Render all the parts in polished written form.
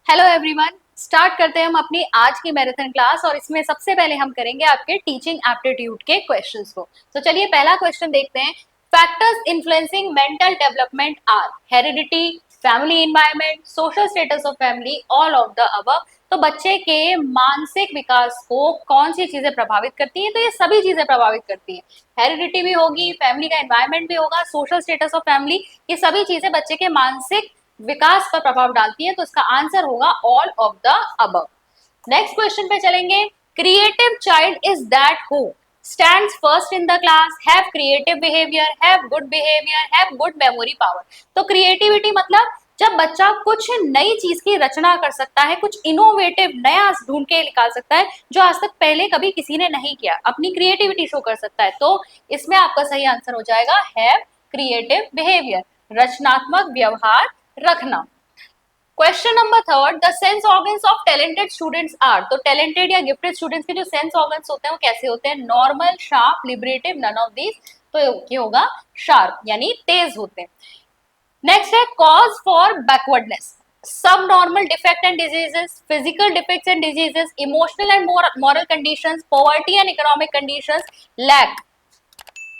Hello everyone. Start करते हैं हम अपनी आज की मैराथन क्लास और इसमें सबसे पहले हम करेंगे आपके टीचिंग एप्टीट्यूड के क्वेश्चंस को। तो चलिए पहला क्वेश्चन देखते हैं। Factors influencing mental development are heredity, family environment, social status of family, all of the above. तो बच्चे के मानसिक विकास को कौन सी चीजें प्रभावित करती हैं? तो ये सभी चीजें प्रभावित करती हैं। हेरिडिटी भी होगी, फैमिली का एनवायरनमेंट भी होगा, सोशल स्टेटस ऑफ फैमिली, ये सभी चीजें बच्चे के मानसिक विकास पर प्रभाव डालती है। तो इसका आंसर होगा all of the above. Next question पे चलेंगे। Creative child is that who stands first in the class, have creative behaviour, have good behaviour, have good memory power. तो क्रिएटिविटी मतलब जब बच्चा कुछ नई चीज की रचना कर सकता है, कुछ इनोवेटिव नया ढूंढ के निकाल सकता है जो आज तक पहले कभी किसी ने नहीं किया, अपनी क्रिएटिविटी शो कर सकता है। तो इसमें आपका सही आंसर हो जाएगा हैव क्रिएटिव बिहेवियर, रचनात्मक व्यवहार रखना। Question number third, the sense organs of talented students are. तो टैलेंटेड या गिफ्टेड स्टूडेंट्स के जो सेंस ऑर्गन्स होते हैं वो कैसे होते हैं? Normal, sharp, liberative, none of these. तो ये होगा शार्प यानी तेज होते हैं। नेक्स्ट है cause for backwardness, subnormal defect and diseases, physical defects and diseases, emotional and moral conditions, poverty and economic conditions, lack,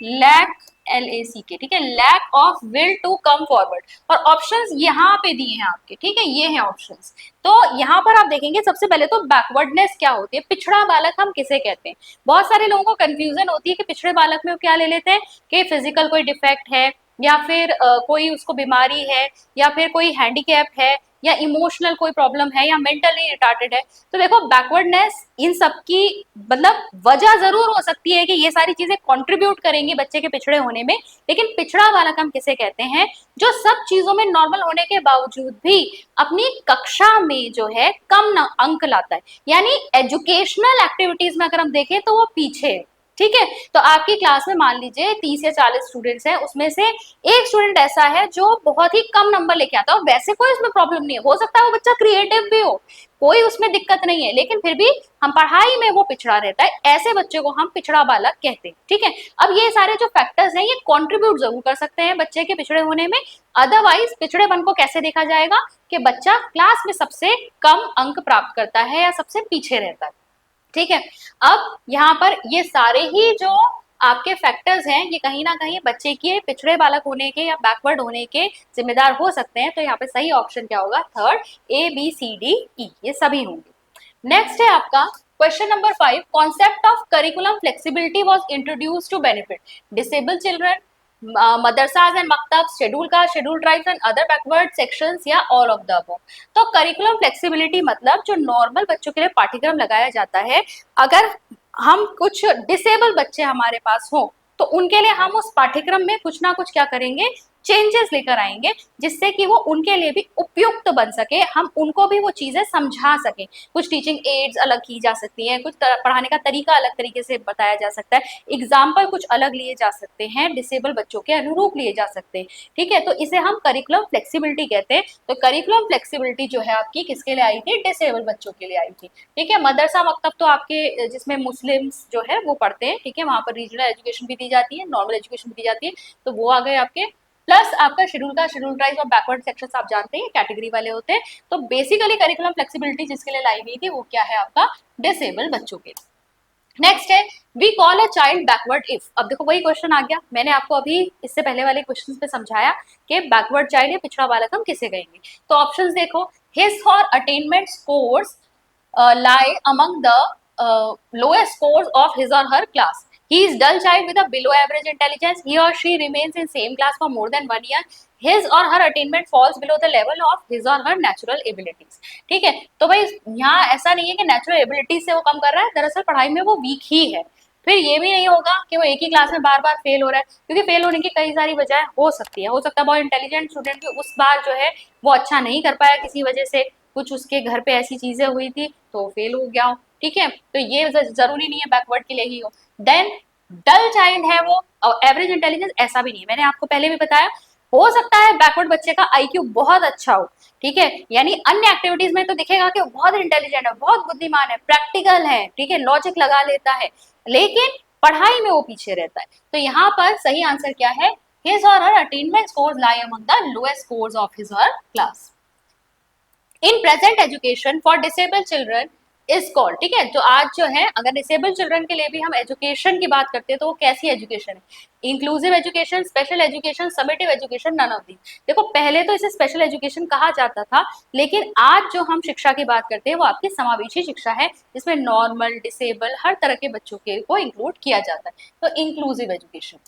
lack LACK, ठीक है, lack of will to come forward. और options यहाँ पे दिए हैं आपके, ठीक है, ये हैं ऑप्शंस। तो यहाँ पर आप देखेंगे सबसे पहले तो बैकवर्डनेस क्या होती है, पिछड़ा बालक हम किसे कहते हैं। बहुत सारे लोगों को कंफ्यूजन होती है कि पिछड़े बालक में वो क्या ले लेते हैं कि फिजिकल कोई डिफेक्ट है या फिर कोई उसको बीमारी है या फिर कोई हैंडीकैप है या इमोशनल कोई प्रॉब्लम है या मेंटली रिटार्टेड है। तो देखो बैकवर्डनेस इन सब की मतलब वजह जरूर हो सकती है कि ये सारी चीजें कंट्रीब्यूट करेंगी बच्चे के पिछड़े होने में, लेकिन पिछड़ा बालक हम किसे कहते हैं? जो सब चीजों में नॉर्मल होने के बावजूद भी अपनी कक्षा में जो है कम अंक लाता है, यानी एजुकेशनल एक्टिविटीज में अगर हम देखें तो वो पीछे है। ठीक है, तो आपकी क्लास में मान लीजिए 30 या 40 स्टूडेंट्स हैं, उसमें से एक स्टूडेंट ऐसा है जो बहुत ही कम नंबर लेके आता है, वैसे कोई उसमें प्रॉब्लम नहीं है, हो सकता है वो बच्चा क्रिएटिव भी हो, कोई उसमें दिक्कत नहीं है, लेकिन फिर भी हम पढ़ाई में वो पिछड़ा रहता है, ऐसे बच्चे को हम पिछड़ा बालक कहते हैं। ठीक है, अब ये सारे जो फैक्टर्स हैं ये कंट्रीब्यूट जरूर कर सकते हैं बच्चे के पिछड़े होने में, अदरवाइज पिछड़ेपन को कैसे देखा जाएगा कि बच्चा क्लास में सबसे कम अंक प्राप्त करता है या सबसे पीछे रहता है। ठीक है, अब यहाँ पर ये सारे ही जो आपके फैक्टर्स हैं ये कहीं ना कहीं बच्चे के पिछड़े बालक होने के या बैकवर्ड होने के जिम्मेदार हो सकते हैं। तो यहाँ पे सही ऑप्शन क्या होगा? थर्ड, ABCDE, ये सभी होंगे। नेक्स्ट है आपका question number 5, concept of curriculum flexibility was introduced to benefit disabled children, madrasas and maktab, schedule caste, schedule tribes and other backward sections, या ऑल ऑफ द अबव। तो करिकुलम फ्लेक्सिबिलिटी मतलब जो नॉर्मल बच्चों के लिए पाठ्यक्रम लगाया जाता है, अगर हम कुछ डिसेबल बच्चे हमारे पास हो तो उनके लिए हम उस पाठ्यक्रम में कुछ ना कुछ क्या करेंगे, चेंजेस लेकर आएंगे, जिससे कि वो उनके लिए भी उपयुक्त बन सके, हम उनको भी वो चीजें समझा सके। कुछ टीचिंग एड्स अलग की जा सकती हैं, कुछ पढ़ाने का तरीका अलग तरीके से बताया जा सकता है, एग्जाम्पल कुछ अलग लिए जा सकते हैं, डिसेबल बच्चों के अनुरूप लिए जा सकते हैं। ठीक है, तो इसे हम करिकुलम फ्लेक्सिबिलिटी कहते हैं। तो करिकुलम फ्लेक्सिबिलिटी जो है आपकी किसके लिए आई थी? डिसेबल बच्चों के लिए आई थी। ठीक है, मदरसा मकतब तो आपके जिसमें मुस्लिम्स जो है वो पढ़ते हैं, ठीक है, वहां पर रीजनल एजुकेशन भी दी जाती है, नॉर्मल एजुकेशन भी दी जाती है, तो वो आ गए आपके। प्लस आपका शेड्यूल का शेड्यूल ट्राइब्स और बैकवर्ड सेक्शंस आप जानते हैं कैटेगरी वाले होते हैं। तो बेसिकली करिकुलम फ्लेक्सिबिलिटी जिसके लिए लाई गई थी वो क्या है आपका? डिसेबल बच्चों के। नेक्स्ट है we call a child backward if. अब देखो वही क्वेश्चन आ गया, मैंने आपको अभी इससे पहले वाले क्वेश्चन पे समझाया कि बैकवर्ड चाइल्ड या पिछड़ा बालक हम किसे कहेंगे। तो ऑप्शंस देखो, हिज और attainment scores lie among the lowest scores of his or her class. He is dull child with a below average intelligence. He or she remains in same class for more than 1 year. His or her attainment falls below the level of his or her natural abilities. ठीक है, तो भाई यहाँ ऐसा नहीं है कि natural abilities से वो कम कर रहा है, दरअसल पढ़ाई में वो वीक ही है। फिर ये भी नहीं होगा कि वो एक ही क्लास में बार बार फेल हो रहा है, क्योंकि फेल होने की कई सारी वजह हो सकती है। हो सकता है बहुत इंटेलिजेंट स्टूडेंट भी उस बार जो है वो अच्छा नहीं कर पाया किसी वजह से, कुछ उसके घर पे ऐसी चीजें हुई थी तो फेल हो गया हो। ठीक है, तो ये जरूरी नहीं है बैकवर्ड के लिए ही हो। देन डल चाइल्ड है वो, और एवरेज इंटेलिजेंस ऐसा भी नहीं है, मैंने आपको पहले भी बताया। हो सकता है बैकवर्ड बच्चे का IQ बहुत अच्छा हो, ठीक है, यानी अन्य एक्टिविटीज में तो दिखेगा कि वो बहुत इंटेलिजेंट है, बहुत बुद्धिमान है, प्रैक्टिकल है, ठीक है, लॉजिक लगा लेता है, लेकिन पढ़ाई में वो पीछे रहता है। तो यहाँ पर सही आंसर क्या है? His or her attainment scores lie among the lowest scores of his or her class. In present education for disable children is called, ठीक है। तो आज जो है अगर डिसेबल चिल्ड्रन के लिए भी हम एजुकेशन की बात करते हैं तो वो कैसी एजुकेशन है, inclusive education, special education, summative education, none of these. देखो पहले तो इसे स्पेशल एजुकेशन कहा जाता था, लेकिन आज जो हम शिक्षा की बात करते हैं वो आपकी समावेशी शिक्षा है, जिसमें नॉर्मल, डिसेबल, हर तरह के बच्चों के को इंक्लूड किया जाता है, तो इंक्लूसिव एजुकेशन।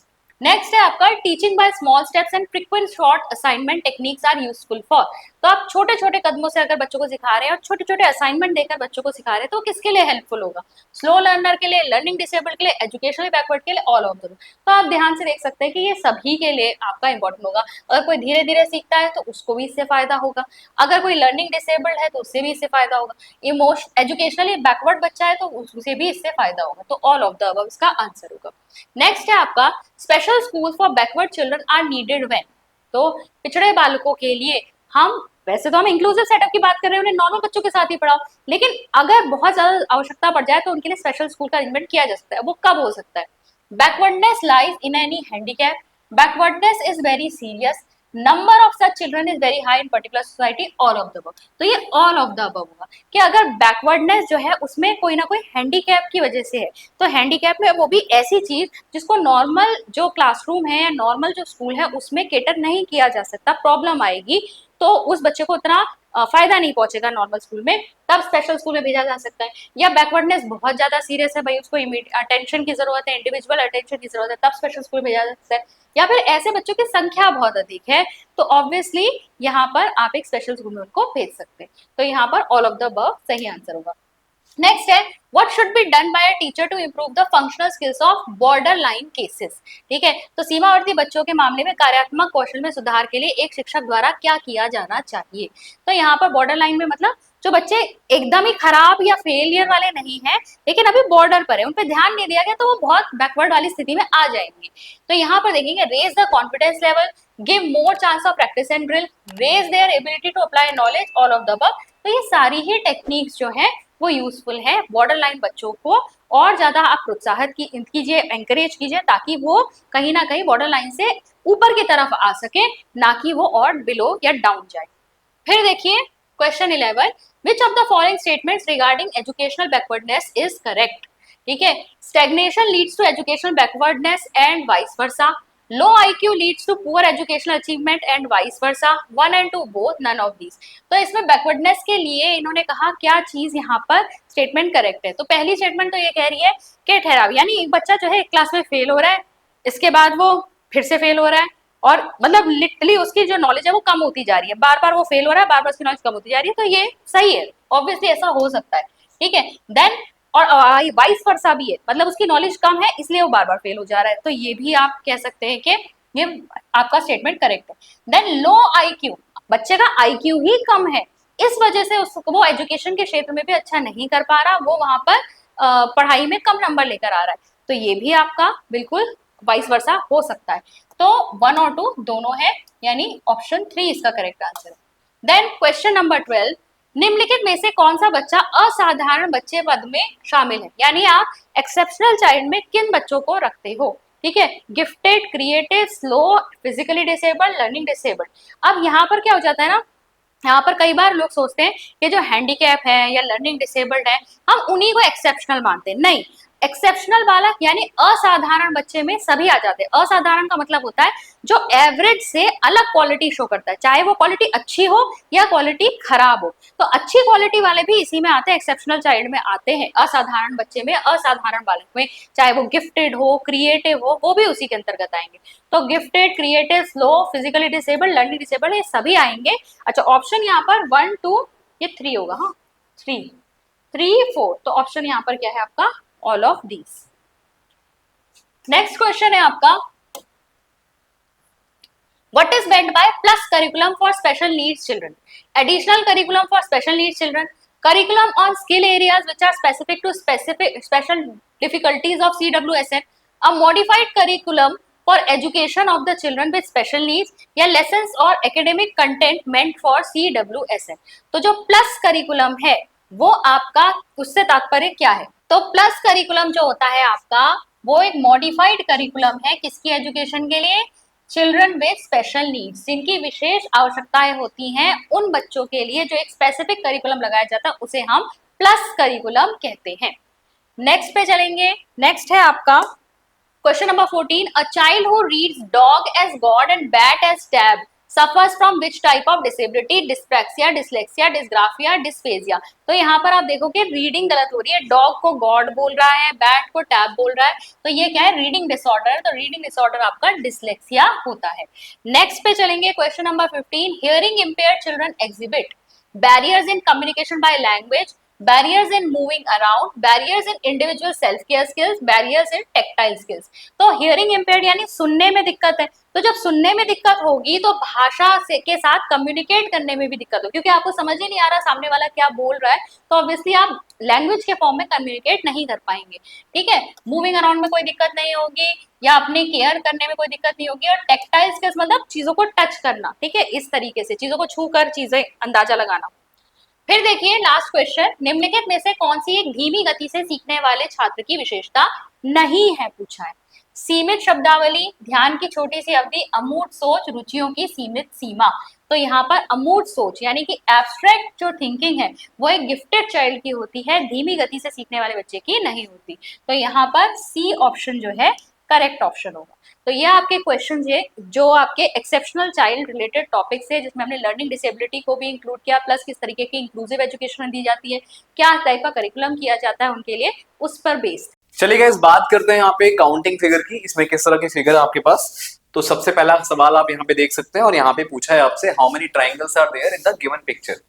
नेक्स्ट है आपका teaching by small steps and frequent short assignment techniques are useful for. तो आप छोटे छोटे कदमों से अगर बच्चों को सिखा रहे हैं और छोटे छोटे असाइनमेंट देकर बच्चों को सिखा रहे हैं तो किसके लिए हेल्पफुल होगा, स्लो लर्नर के लिए, लर्निंग डिसेबल्ड के लिए, एजुकेशनली बैकवर्ड के लिए, ऑल ऑफ दम। तो आप ध्यान से देख सकते हैं कि ये सभी के लिए आपका इंपॉर्टेंट होगा। अगर कोई धीरे धीरे सीखता है तो उसको भी इससे फायदा होगा, अगर कोई लर्निंग डिसेबल्ड है तो उससे भी इससे फायदा होगा, इमोशन एजुकेशनली बैकवर्ड बच्चा है तो उसे भी इससे फायदा होगा, तो ऑल ऑफ द अबव इसका आंसर होगा। नेक्स्ट है आपका special school for backward children are needed when. तो पिछड़े बालकों के लिए हम, वैसे तो हम इंक्लूसिव सेटअप की बात कर रहे हैं, उन्हें नॉर्मल बच्चों के साथ ही पढ़ाओ, लेकिन अगर बहुत ज्यादा आवश्यकता पड़ जाए तो उनके लिए स्पेशल स्कूल का अरेंजमेंट किया जा सकता है। वो कब हो सकता है, backwardness lies in any handicap, backwardness is very serious, number of such children is very high in particular society, all of the above. तो ये ऑल ऑफ द अबव होगा कि अगर बैकवर्डनेस जो है उसमें कोई ना कोई हैंडीकैप की वजह से है, तो हैंडीकैप में वो भी ऐसी चीज जिसको नॉर्मल जो क्लासरूम है या नॉर्मल जो स्कूल है उसमें केटर नहीं किया जा सकता, प्रॉब्लम आएगी, तो उस बच्चे को उतना फायदा नहीं पहुंचेगा नॉर्मल स्कूल में, तब स्पेशल स्कूल में भेजा जा सकता है। या बैकवर्डनेस बहुत ज्यादा सीरियस है भाई, उसको अटेंशन की जरूरत है, इंडिविजुअल अटेंशन की जरूरत है, तब स्पेशल स्कूल में भेजा जा सकता है। या फिर ऐसे बच्चों की संख्या बहुत अधिक है तो ऑब्वियसली यहाँ पर आप एक स्पेशल स्कूल में उनको भेज सकते हैं, तो यहाँ पर ऑल ऑफ द अबव सही आंसर होगा। नेक्स्ट है what should be done by a teacher to improve the functional skills of borderline cases. ठीक है, तो सीमावर्ती बच्चों के मामले में कार्यात्मक कौशल में सुधार के लिए एक शिक्षक द्वारा क्या किया जाना चाहिए। तो यहाँ पर बॉर्डर लाइन में मतलब जो बच्चे एकदम ही खराब या फेलियर वाले नहीं है लेकिन अभी बॉर्डर पर है, उन पर ध्यान नहीं दिया गया तो वो बहुत बैकवर्ड वाली स्थिति में आ जाएंगे। तो यहाँ पर देखेंगे raise the confidence level, give more chance of practice and drill, raise their ability to apply knowledge, all of the above. तो ये सारी ही टेक्निक्स जो है वो यूजफुल है बॉर्डर लाइन बच्चों को, और ज्यादा आप प्रोत्साहित कीजिए, एंकरेज कीजिए ताकि वो कहीं ना कहीं बॉर्डर लाइन से ऊपर की तरफ आ सके, ना कि वो और बिलो या डाउन जाए। फिर देखिए question 11, which of the following statements regarding educational backwardness is correct. ठीक है, stagnation leads to educational backwardness and vice versa, low IQ leads to poor educational achievement and vice versa, one and two both, none of these. तो इसमें backwardness के लिए इन्होंने कहा क्या चीज यहाँ पर स्टेटमेंट करेक्ट है। तो पहली स्टेटमेंट तो ये कह रही है कि ठहराव, यानी एक बच्चा जो है एक क्लास में फेल हो रहा है, इसके बाद वो फिर से फेल हो रहा है, और मतलब लिटरली उसकी जो नॉलेज है वो कम होती जा रही है, बार बार वो फेल हो रहा है, बार बार उसकी नॉलेज कम होती जा रही है, तो ये सही है, ऑब्वियसली ऐसा हो सकता है। ठीक है, देन और वाइस वर्सा भी है, मतलब उसकी नॉलेज कम है इसलिए वो बार बार फेल हो जा रहा है, तो ये भी आप कह सकते हैं कि ये आपका स्टेटमेंट करेक्ट है। देन लो IQ, बच्चे का IQ ही कम है, इस वजह से उसको वो एजुकेशन के क्षेत्र में भी अच्छा नहीं कर पा रहा, वो वहां पर पढ़ाई में कम नंबर लेकर आ रहा है, तो ये भी आपका बिल्कुल वाइस वर्सा हो सकता है। तो 1 और 2 दोनों है, यानी ऑप्शन 3 इसका करेक्ट आंसर है। देन क्वेश्चन नंबर 12, निम्नलिखित में से कौन सा बच्चा असाधारण बच्चे पद में शामिल है, यानी आप एक्सेप्शनल चाइल्ड में किन बच्चों को रखते हो। ठीक है, gifted, creative, slow, physically disabled, learning disabled. अब यहाँ पर क्या हो जाता है ना, यहाँ पर कई बार लोग सोचते हैं कि जो हैंडीकैप है या लर्निंग डिसेबल्ड है हम उन्हीं को एक्सेप्शनल मानते हैं, नहीं, एक्सेप्शनल बालक यानी असाधारण बच्चे में सभी आ जाते हैं। असाधारण का मतलब होता है जो एवरेज से अलग क्वालिटी शो करता है, चाहे वो क्वालिटी अच्छी हो या क्वालिटी खराब हो, तो अच्छी क्वालिटी वाले भी इसी में आते हैं, एक्सेप्शनल चाइल्ड में आते हैं, असाधारण बच्चे में, असाधारण बालक में, चाहे वो गिफ्टेड हो, क्रिएटिव हो, वो भी उसी के अंतर्गत आएंगे। तो gifted, creative, slow, physically disabled, learning disabled, ये सभी आएंगे। अच्छा, ऑप्शन यहाँ पर 1 2 ये 3 होगा, हाँ 3 3 4, तो ऑप्शन यहाँ पर क्या है आपका, all of these. Next question है आपका, what is meant by plus curriculum for special needs children, additional curriculum for special needs children, curriculum on skill areas which are specific to special difficulties of CWSN, a modified curriculum for education of the children with special needs, या lessons और academic content meant for CWSN। तो जो plus curriculum है वो आपका, उससे तात्पर्य क्या है, तो प्लस करिकुलम जो होता है आपका वो एक मॉडिफाइड करिकुलम है, किसकी एजुकेशन के लिए, चिल्ड्रन विद स्पेशल नीड्स, जिनकी विशेष आवश्यकताएं होती हैं, उन बच्चों के लिए जो एक स्पेसिफिक करिकुलम लगाया जाता है उसे हम प्लस करिकुलम कहते हैं। नेक्स्ट पे चलेंगे। नेक्स्ट है आपका question number 14, a child who reads dog as god and bat as tab suffers from which type of disability, dyspraxia, dyslexia, dysgraphia, dysphagia. तो यहाँ पर आप देखो कि रीडिंग गलत हो रही है, डॉग को गॉड बोल रहा है, बैट को टैब बोल रहा है, तो ये क्या है, रीडिंग डिसऑर्डर है, तो रीडिंग डिसऑर्डर आपका डिसलेक्सिया होता है। नेक्स्ट पे चलेंगे question number 15, hearing impaired children exhibit barriers in communication by language, barriers in moving around, barriers in individual self care skills, barriers in tactile skills। तो hearing impaired यानी सुनने में दिक्कत है, तो जब सुनने में दिक्कत होगी तो भाषा से के साथ कम्युनिकेट करने में भी दिक्कत होगी, क्योंकि आपको समझ ही नहीं आ रहा सामने वाला क्या बोल रहा है, तो ऑब्वियसली आप लैंग्वेज के फॉर्म में कम्युनिकेट नहीं कर पाएंगे। ठीक है, मूविंग अराउंड में कोई दिक्कत नहीं होगी, या अपने केयर करने में कोई दिक्कत नहीं होगी, और टेक्टाइल स्किल्स मतलब चीजों को टच करना, ठीक है, इस तरीके से चीजों को छू कर चीजें अंदाजा लगाना। फिर देखिए लास्ट क्वेश्चन, निम्नलिखित में से कौन सी एक धीमी गति से सीखने वाले छात्र की विशेषता नहीं है, पूछा है। सीमित शब्दावली, ध्यान की छोटी सी अवधि, अमूर्त सोच, रुचियों की सीमित सीमा। तो यहाँ पर अमूर्त सोच यानी कि एब्स्ट्रैक्ट जो थिंकिंग है वो एक गिफ्टेड चाइल्ड की होती है, धीमी गति से सीखने वाले बच्चे की नहीं होती। तो यहाँ पर सी ऑप्शन जो है करेक्ट ऑप्शन होगा। तो ये आपके क्वेश्चन है जो आपके एक्सेप्शनल चाइल्ड रिलेटेड टॉपिक से, जिसमें हमने लर्निंग डिसेबिलिटी को भी इंक्लूड किया, प्लस किस तरीके की इंक्लूसिव एजुकेशन दी जाती है, क्या टाइप का करिकुलम किया जाता है उनके लिए, उस पर बेस्ड। चलिए गाइस, बात करते हैं यहाँ पे काउंटिंग फिगर की। इसमें किस तरह के फिगर है आपके पास। तो सबसे पहला सवाल आप यहाँ पे देख सकते हैं, और यहाँ पे पूछा है आपसे how many triangles are there in the given picture.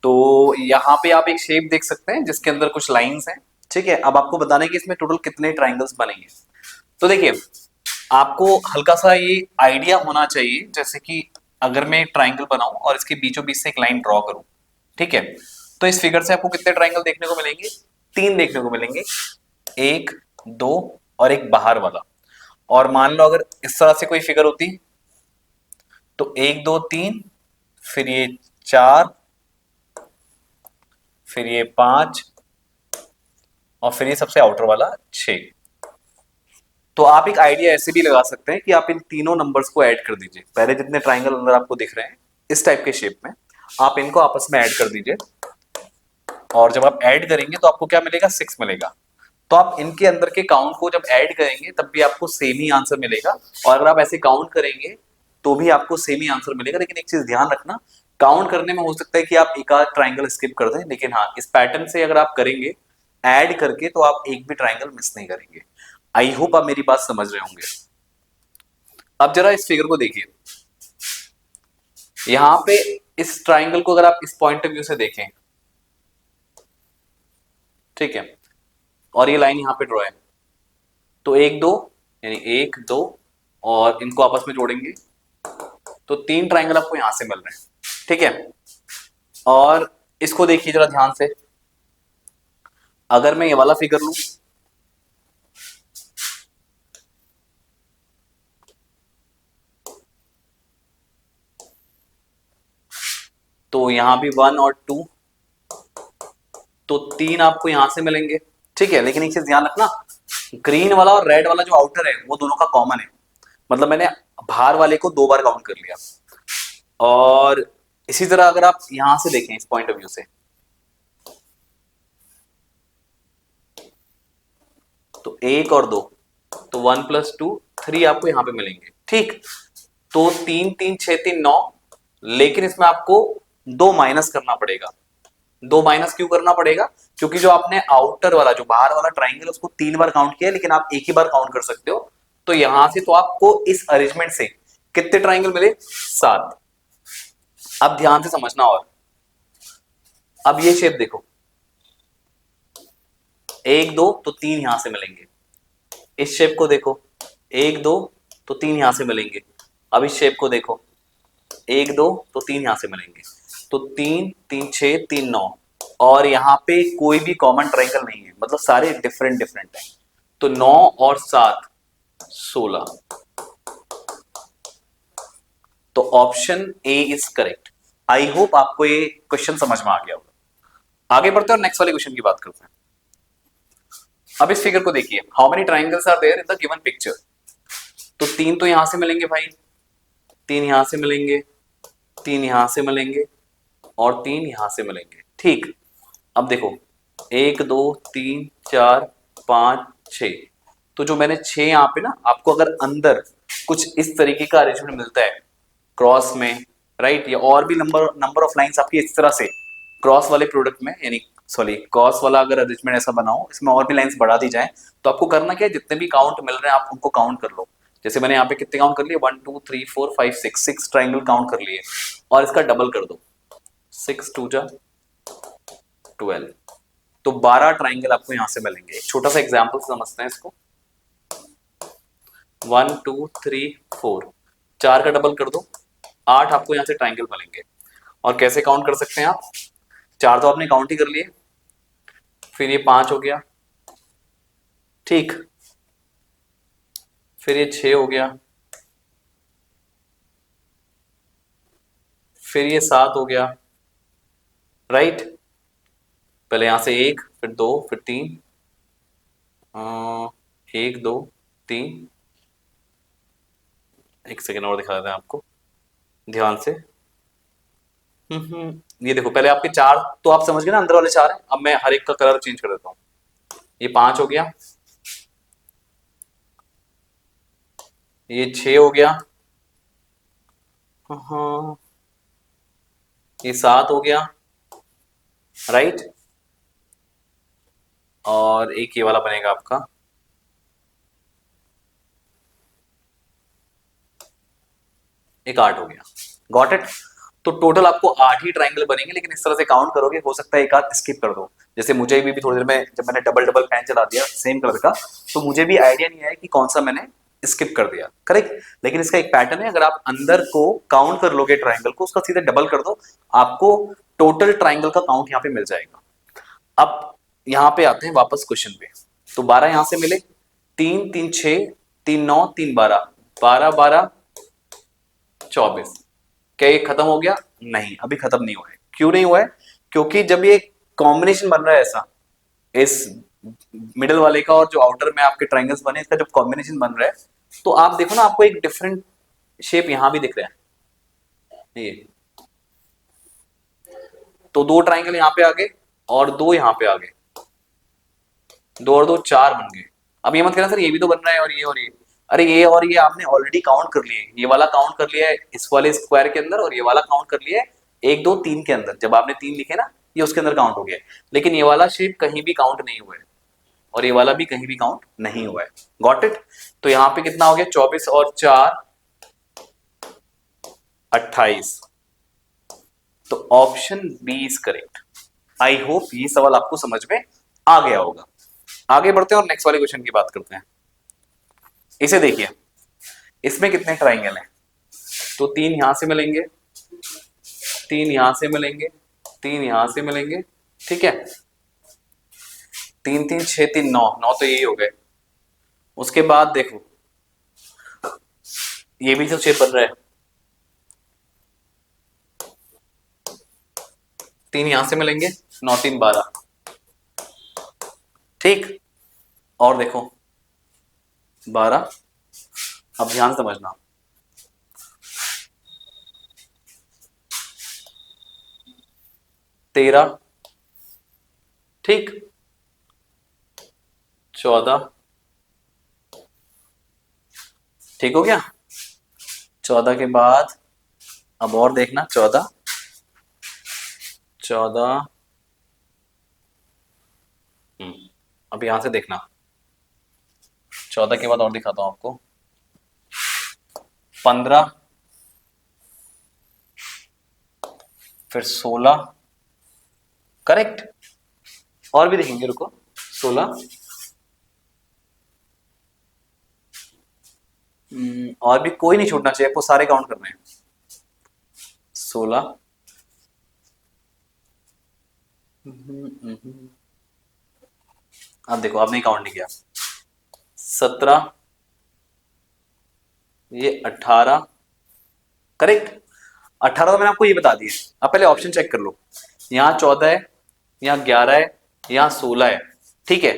तो यहाँ पे आप एक शेप देख सकते हैं जिसके अंदर कुछ लाइंस हैं। ठीक है, अब आपको बताना है कि इसमें टोटल कितने ट्राइंगल्स बनेंगे। तो देखिए, आपको हल्का सा ये आइडिया होना चाहिए, जैसे कि अगर मैं एक ट्राइंगल बनाऊं और इसके बीचों बीच से एक लाइन ड्रॉ करूं, ठीक है, तो इस फिगर से आपको कितने ट्राइंगल देखने को मिलेंगे, 3 देखने को मिलेंगे, 1, 2 और एक बाहर वाला। और मान लो अगर इस तरह से कोई फिगर होती तो 1 2 3, फिर ये 4, फिर ये 5 और फिर ये सबसे आउटर वाला 6। तो आप एक आइडिया ऐसे भी लगा सकते हैं कि आप इन तीनों नंबर्स को ऐड कर दीजिए। पहले जितने ट्राइंगल अंदर आपको दिख रहे हैं इस टाइप के शेप में, आप इनको आपस में ऐड कर दीजिए, और जब आप ऐड करेंगे तो आपको क्या मिलेगा, 6 मिलेगा। तो आप इनके अंदर के काउंट को जब ऐड करेंगे तब भी आपको सेम ही आंसर मिलेगा, और अगर आप ऐसे काउंट करेंगे तो भी आपको सेम ही आंसर मिलेगा। लेकिन एक चीज ध्यान रखना, काउंट करने में हो सकता है कि आप एक आध ट्राइंगल स्किप कर दें, लेकिन हाँ, इस पैटर्न से अगर आप करेंगे ऐड करके तो आप एक भी ट्राइंगल मिस नहीं करेंगे। आई होप आप मेरी बात समझ रहे होंगे। अब जरा इस फिगर को देखिए, यहां पे इस ट्राइंगल को अगर आप इस पॉइंट ऑफ व्यू से देखें, ठीक है, और ये लाइन यहां पे ड्रॉ है, तो 1 2 यानी 1 2 और इनको आपस में जोड़ेंगे तो 3 ट्राइंगल आपको यहां से मिल रहे हैं। ठीक है, और इसको देखिए जरा ध्यान से, अगर मैं ये वाला फिगर लूं तो यहां भी 1 और 2, तो 3 आपको यहां से मिलेंगे। ठीक है, लेकिन एक चीज ध्यान रखना, ग्रीन वाला और रेड वाला जो आउटर है वो दोनों का कॉमन है, मतलब मैंने बाहर वाले को 2 बार काउंट कर लिया। और इसी तरह अगर आप यहां से देखें इस पॉइंट ऑफ व्यू से, तो 1 और 2, तो 1 + 2 3 आपको यहां पे मिलेंगे। ठीक, तो 3 3 6 3 9, लेकिन इसमें आपको 2 माइनस करना पड़ेगा। 2 माइनस क्यों करना पड़ेगा, क्योंकि जो आपने आउटर वाला जो बाहर वाला ट्राइंगल उसको 3 बार काउंट किया, लेकिन आप एक ही बार काउंट कर सकते हो। तो यहां से तो आपको इस अरेंजमेंट से कितने ट्राइंगल मिले, 7। अब ध्यान से समझना, और अब ये शेप देखो, 1 2 तो 3 यहां से मिलेंगे। इस शेप को देखो, 1 2 तो 3 यहां से मिलेंगे। अब इस शेप को देखो, 1 2 तो 3 यहां से मिलेंगे। तो 3 3 6 3 9, और यहाँ पे कोई भी कॉमन ट्राइंगल नहीं है, मतलब सारे डिफरेंट डिफरेंट हैं। तो 9 और 7 16, तो option A is correct. I hope आपको ये क्वेश्चन समझ में आ गया होगा। आगे बढ़ते हैं और नेक्स्ट वाले क्वेश्चन की बात करते हैं। अब इस फिगर को देखिए, how many triangles are there in the given picture. तो 3 तो यहां से मिलेंगे भाई, 3 यहां से मिलेंगे, 3 यहां से मिलेंगे और 3 यहां से मिलेंगे। ठीक, अब देखो 1 2 3 4 5 6, तो जो मैंने 6 यहाँ पे ना, आपको अगर अंदर कुछ इस तरीके का अरेंजमेंट मिलता है क्रॉस में, राइट, या और भी नंबर नंबर ऑफ लाइंस आपकी इस तरह से क्रॉस वाले प्रोडक्ट में, यानी सॉरी क्रॉस वाला अगर अरेंजमेंट ऐसा बनाओ, इसमें और भी लाइंस बढ़ा दी जाए, तो आपको करना क्या है, जितने भी काउंट मिल रहे हैं आप उनको काउंट कर लो। जैसे मैंने यहाँ पे कितने काउंट कर लिए, 1 2 3 4 5 6 ट्राइंगल काउंट कर लिए, और इसका डबल कर दो, 6 2 जा 12, तो 12 ट्राइंगल आपको यहां से मिलेंगे। एक छोटा सा एग्जाम्पल समझते हैं इसको। 1 2 3 4, 4 का डबल कर दो, 8 आपको यहां से ट्राइंगल मिलेंगे। और कैसे काउंट कर सकते हैं आप, 4 तो आपने काउंट ही कर लिए, फिर ये 5 हो गया, ठीक, फिर ये 6 हो गया, फिर ये 7 हो गया, राइट, पहले यहां से 1 फिर 2 फिर 3, 1 2 3, एक सेकेंड और दिखा देते हैं आपको ध्यान से। ये देखो पहले आपके 4 तो आप समझ गए ना, अंदर वाले 4 हैं। अब मैं हर एक का कलर चेंज कर देता हूं। ये 5 हो गया, ये 6 हो गया, हाँ, ये 7 हो गया, राइट, और एक ये वाला बनेगा आपका, एक 8 हो गया। Got it. तो टोटल आपको 8 ही ट्राइंगल बनेंगे, लेकिन इस तरह से काउंट करोगे, हो सकता है एक आध स्किप कर दो। जैसे मुझे भी थोड़ी देर में जब मैंने डबल डबल फैन चला दिया सेम कलर का, तो मुझे भी आइडिया नहीं आया कि कौन सा मैंने स्किप कर दिया, करेक्ट। लेकिन इसका एक पैटर्न है, अगर आप अंदर को काउंट कर लोगे ट्राइंगल को, उसका सीधे डबल कर दो, आपको टोटल ट्राइंगल का काउंट यहाँ पे मिल जाएगा। अब यहाँ पे आते हैं वापस क्वेश्चन पे। तो 12 यहां से मिले, 3 3 6 3 9 3 12, 12 12 24। क्या ये खत्म हो गया? नहीं, अभी खत्म नहीं हुआ है। क्यों नहीं हुआ है? क्योंकि जब ये कॉम्बिनेशन बन रहा है ऐसा, इस मिडल वाले का और जो आउटर में आपके ट्राइंगल्स बने, इसका जब कॉम्बिनेशन बन रहा है, तो आप देखो ना, आपको एक डिफरेंट शेप यहां भी दिख रहा है। ये तो 2 ट्राइंगल यहां पे आ गए और 2 यहां पे आ गए, 2 और 2 4 बन गए। अब ये मत कहना सर ये भी तो बन रहा है और ये, अरे ये और ये आपने ऑलरेडी काउंट कर लिए। ये वाला काउंट कर लिया है इस वाले स्क्वायर के अंदर, और ये वाला काउंट कर लिया है 1 2 3 के अंदर। जब आपने 3 लिखे ना, ये उसके अंदर काउंट हो गया है। लेकिन ये वाला शेप कहीं भी काउंट नहीं हुआ है, और ये वाला भी कहीं भी काउंट नहीं हुआ है। Got it. तो यहाँ पे कितना हो गया, 24 और 4 28। तो option B is correct. I hope ये सवाल आपको समझ में आ गया होगा। आगे बढ़ते हैं और नेक्स्ट वाले क्वेश्चन की बात करते हैं। इसे देखिए, इसमें कितने ट्राइंगल हैं? तो 3 यहां से मिलेंगे, 3 यहां से मिलेंगे, 3 यहां से मिलेंगे, ठीक है। 3 3 6 3 9, 9 तो यही हो गए। उसके बाद देखो ये भी तो शेप बन रहा है, 3 यहां से मिलेंगे, 9 3 12, ठीक। और देखो 12, अब ध्यान समझना, 13, ठीक, 14, ठीक हो गया। 14 के बाद अब और देखना, 14 14, अब यहां से देखना, 14 के बाद और दिखाता हूं आपको, 15, फिर 16, करेक्ट। और भी देखेंगे, रुको, 16, और भी कोई नहीं छूटना चाहिए, आपको सारे काउंट करने हैं। 16, अब देखो आपने काउंट नहीं किया, 17, ये 18, करेक्ट। 18 तो मैंने आपको ये बता दिया। अब पहले ऑप्शन चेक कर लो, यहाँ 14 है, यहाँ 11 है, यहाँ 16 है, ठीक है।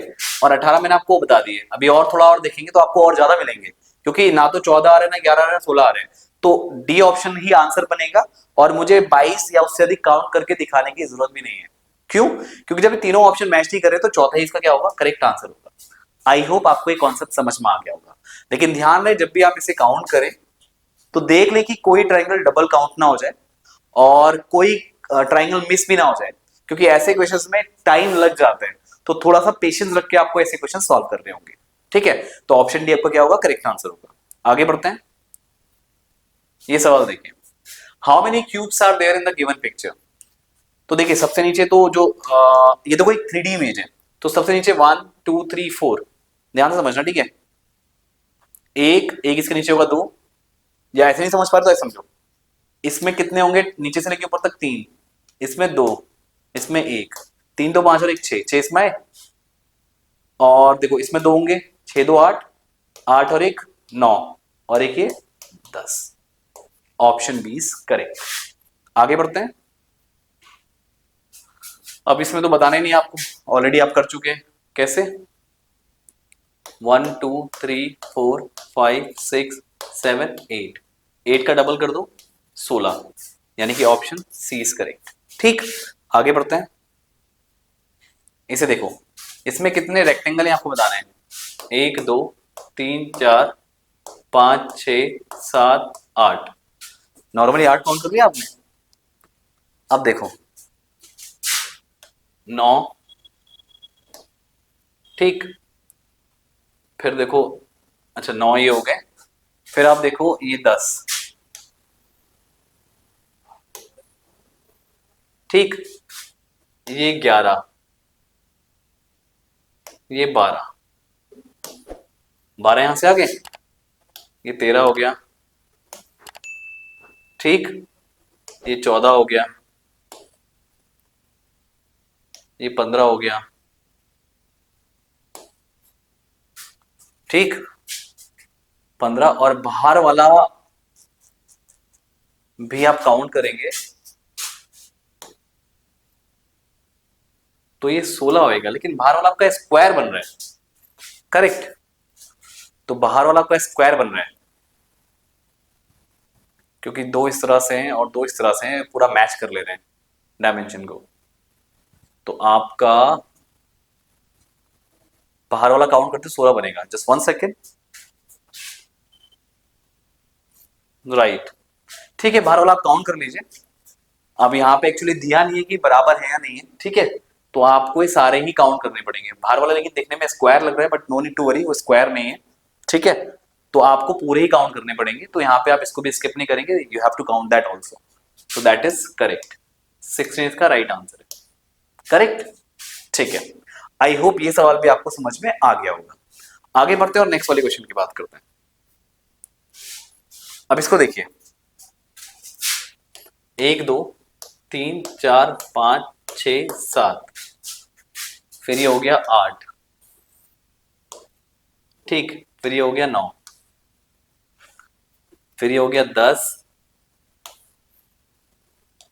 और 18 मैंने आपको बता दिए। अभी और थोड़ा और देखेंगे तो आपको और ज्यादा मिलेंगे, क्योंकि ना तो 14 आ रहे हैं, ना 11 आ रहे हैं, 16 आ रहे हैं। तो डी ऑप्शन ही आंसर बनेगा और मुझे 22 या उससे अधिक काउंट करके दिखाने की जरूरत भी नहीं है। क्यों? क्योंकि जब ये तीनों ऑप्शन मैच नहीं करे तो चौथा ही इसका क्या होगा, करेक्ट आंसर होगा। आई होप आपको ये कॉन्सेप्ट समझ में आ गया होगा। लेकिन ध्यान रहे, जब भी आप इसे काउंट करें तो देख ले कि कोई ट्राइंगल डबल काउंट ना हो जाए और कोई ट्राइंगल मिस भी ना हो जाए, क्योंकि ऐसे क्वेश्चंस में टाइम लग जाते हैं। तो थोड़ा सा पेशेंस रख के आपको ऐसे क्वेश्चन सॉल्व करने होंगे। ठीक है, तो ऑप्शन डी आपका क्या होगा, करेक्ट आंसर होगा। आगे बढ़ते हैं। ये सवाल देखिए, how many cubes are there in the given picture. तो देखिए सबसे नीचे तो जो ये तो कोई 3D इमेज है, तो सबसे नीचे 1 2 3 4, ध्यान से समझना। ठीक है, एक एक इसके नीचे होगा 2, या ऐसे नहीं समझ पा रहे तो ऐसे समझो। इसमें कितने होंगे, नीचे से लेके ऊपर तक 3, इसमें 2, इसमें 1, 3 2 5 और 1 6, 6 इसमें है। और देखो इसमें 2 होंगे, 6 2 8, 8 और 1 9, और एक ये 10। Option 20 correct. आगे बढ़ते हैं। अब इसमें तो बताना ही नहीं आपको, ऑलरेडी आप कर चुके हैं। कैसे? 1 2 3 4 5 6 7 8, 8 का डबल कर दो 16, यानी कि ऑप्शन सी इज करेक्ट। ठीक, आगे बढ़ते हैं। इसे देखो, इसमें कितने रेक्टेंगल हैं आपको बताना है। 1 2 3 4 5 6 7 8, नॉर्मली 8 काउंट कर लिया आपने। अब देखो 9, ठीक, फिर देखो, अच्छा 9 ये हो गए, फिर आप देखो ये 10, ठीक, ये 11, ये 12, 12 यहां से आ गए, ये 13 हो गया, ठीक, ये 14 हो गया, ये 15 हो गया, ठीक, 15, और बाहर वाला भी आप काउंट करेंगे तो ये 16 होएगा, लेकिन बाहर वाला आपका स्क्वायर बन रहा है। करेक्ट, तो बाहर वाला आपका स्क्वायर बन रहा है, क्योंकि दो इस तरह से हैं और दो इस तरह से हैं, पूरा मैच कर ले रहे हैं डायमेंशन को। तो आपका बाहर वाला काउंट करते 16 बनेगा। जस्ट 1 सेकेंड, राइट, ठीक है, बाहर वाला आप काउंट कर लीजिए। अब यहाँ पे एक्चुअली दिया नहीं है कि बराबर है या नहीं है, ठीक है, तो आपको ये सारे ही काउंट करने पड़ेंगे। बाहर वाला लेकिन देखने में स्क्वायर लग रहा है, but no need to worry, वो स्क्वायर नहीं है। ठीक है, तो आपको पूरे ही काउंट करने पड़ेंगे। तो यहाँ पे आप इसको भी स्किप नहीं करेंगे, you have to count that also. So that is correct, 16 इसका राइट आंसर है। करेक्ट, ठीक है, आई होप ये सवाल भी आपको समझ में आ गया होगा। आगे बढ़ते हैं और नेक्स्ट वाले क्वेश्चन की बात करते हैं। अब इसको देखिए, 1 2 3 4 5 6 7, फिर ये हो गया 8, ठीक, फिर ये हो गया 9, फिर ये हो गया 10,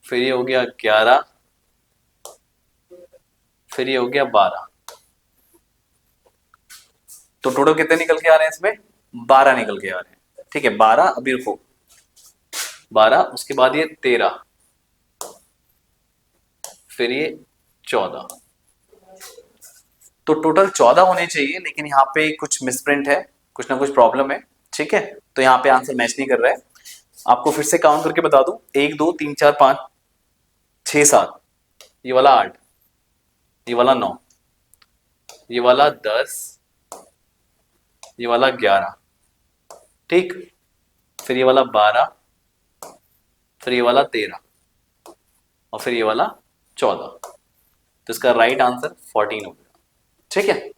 फिर ये हो गया 11, फिर ये हो गया 12। तो टोटल कितने निकल के आ रहे हैं इसमें? 12 निकल के आ रहे हैं। ठीक है, 12, अभी रुको, 12, उसके बाद ये 13, फिर ये 14। तो टोटल 14 होने चाहिए, लेकिन यहाँ पे कुछ मिसप्रिंट है, कुछ ना कुछ प्रॉब्लम है। ठीक है, तो यहाँ पे आंसर मैच नहीं कर रहा है। आपको फिर से काउंट करके बता दूं, 1 2 3 4 5 6 7, ये वाला 8, ये वाला 9, ये वाला 10, ये वाला 11, ठीक, फिर ये वाला 12, फिर ये वाला 13, और फिर ये वाला 14। तो इसका राइट आंसर 14 हो गया। ठीक है,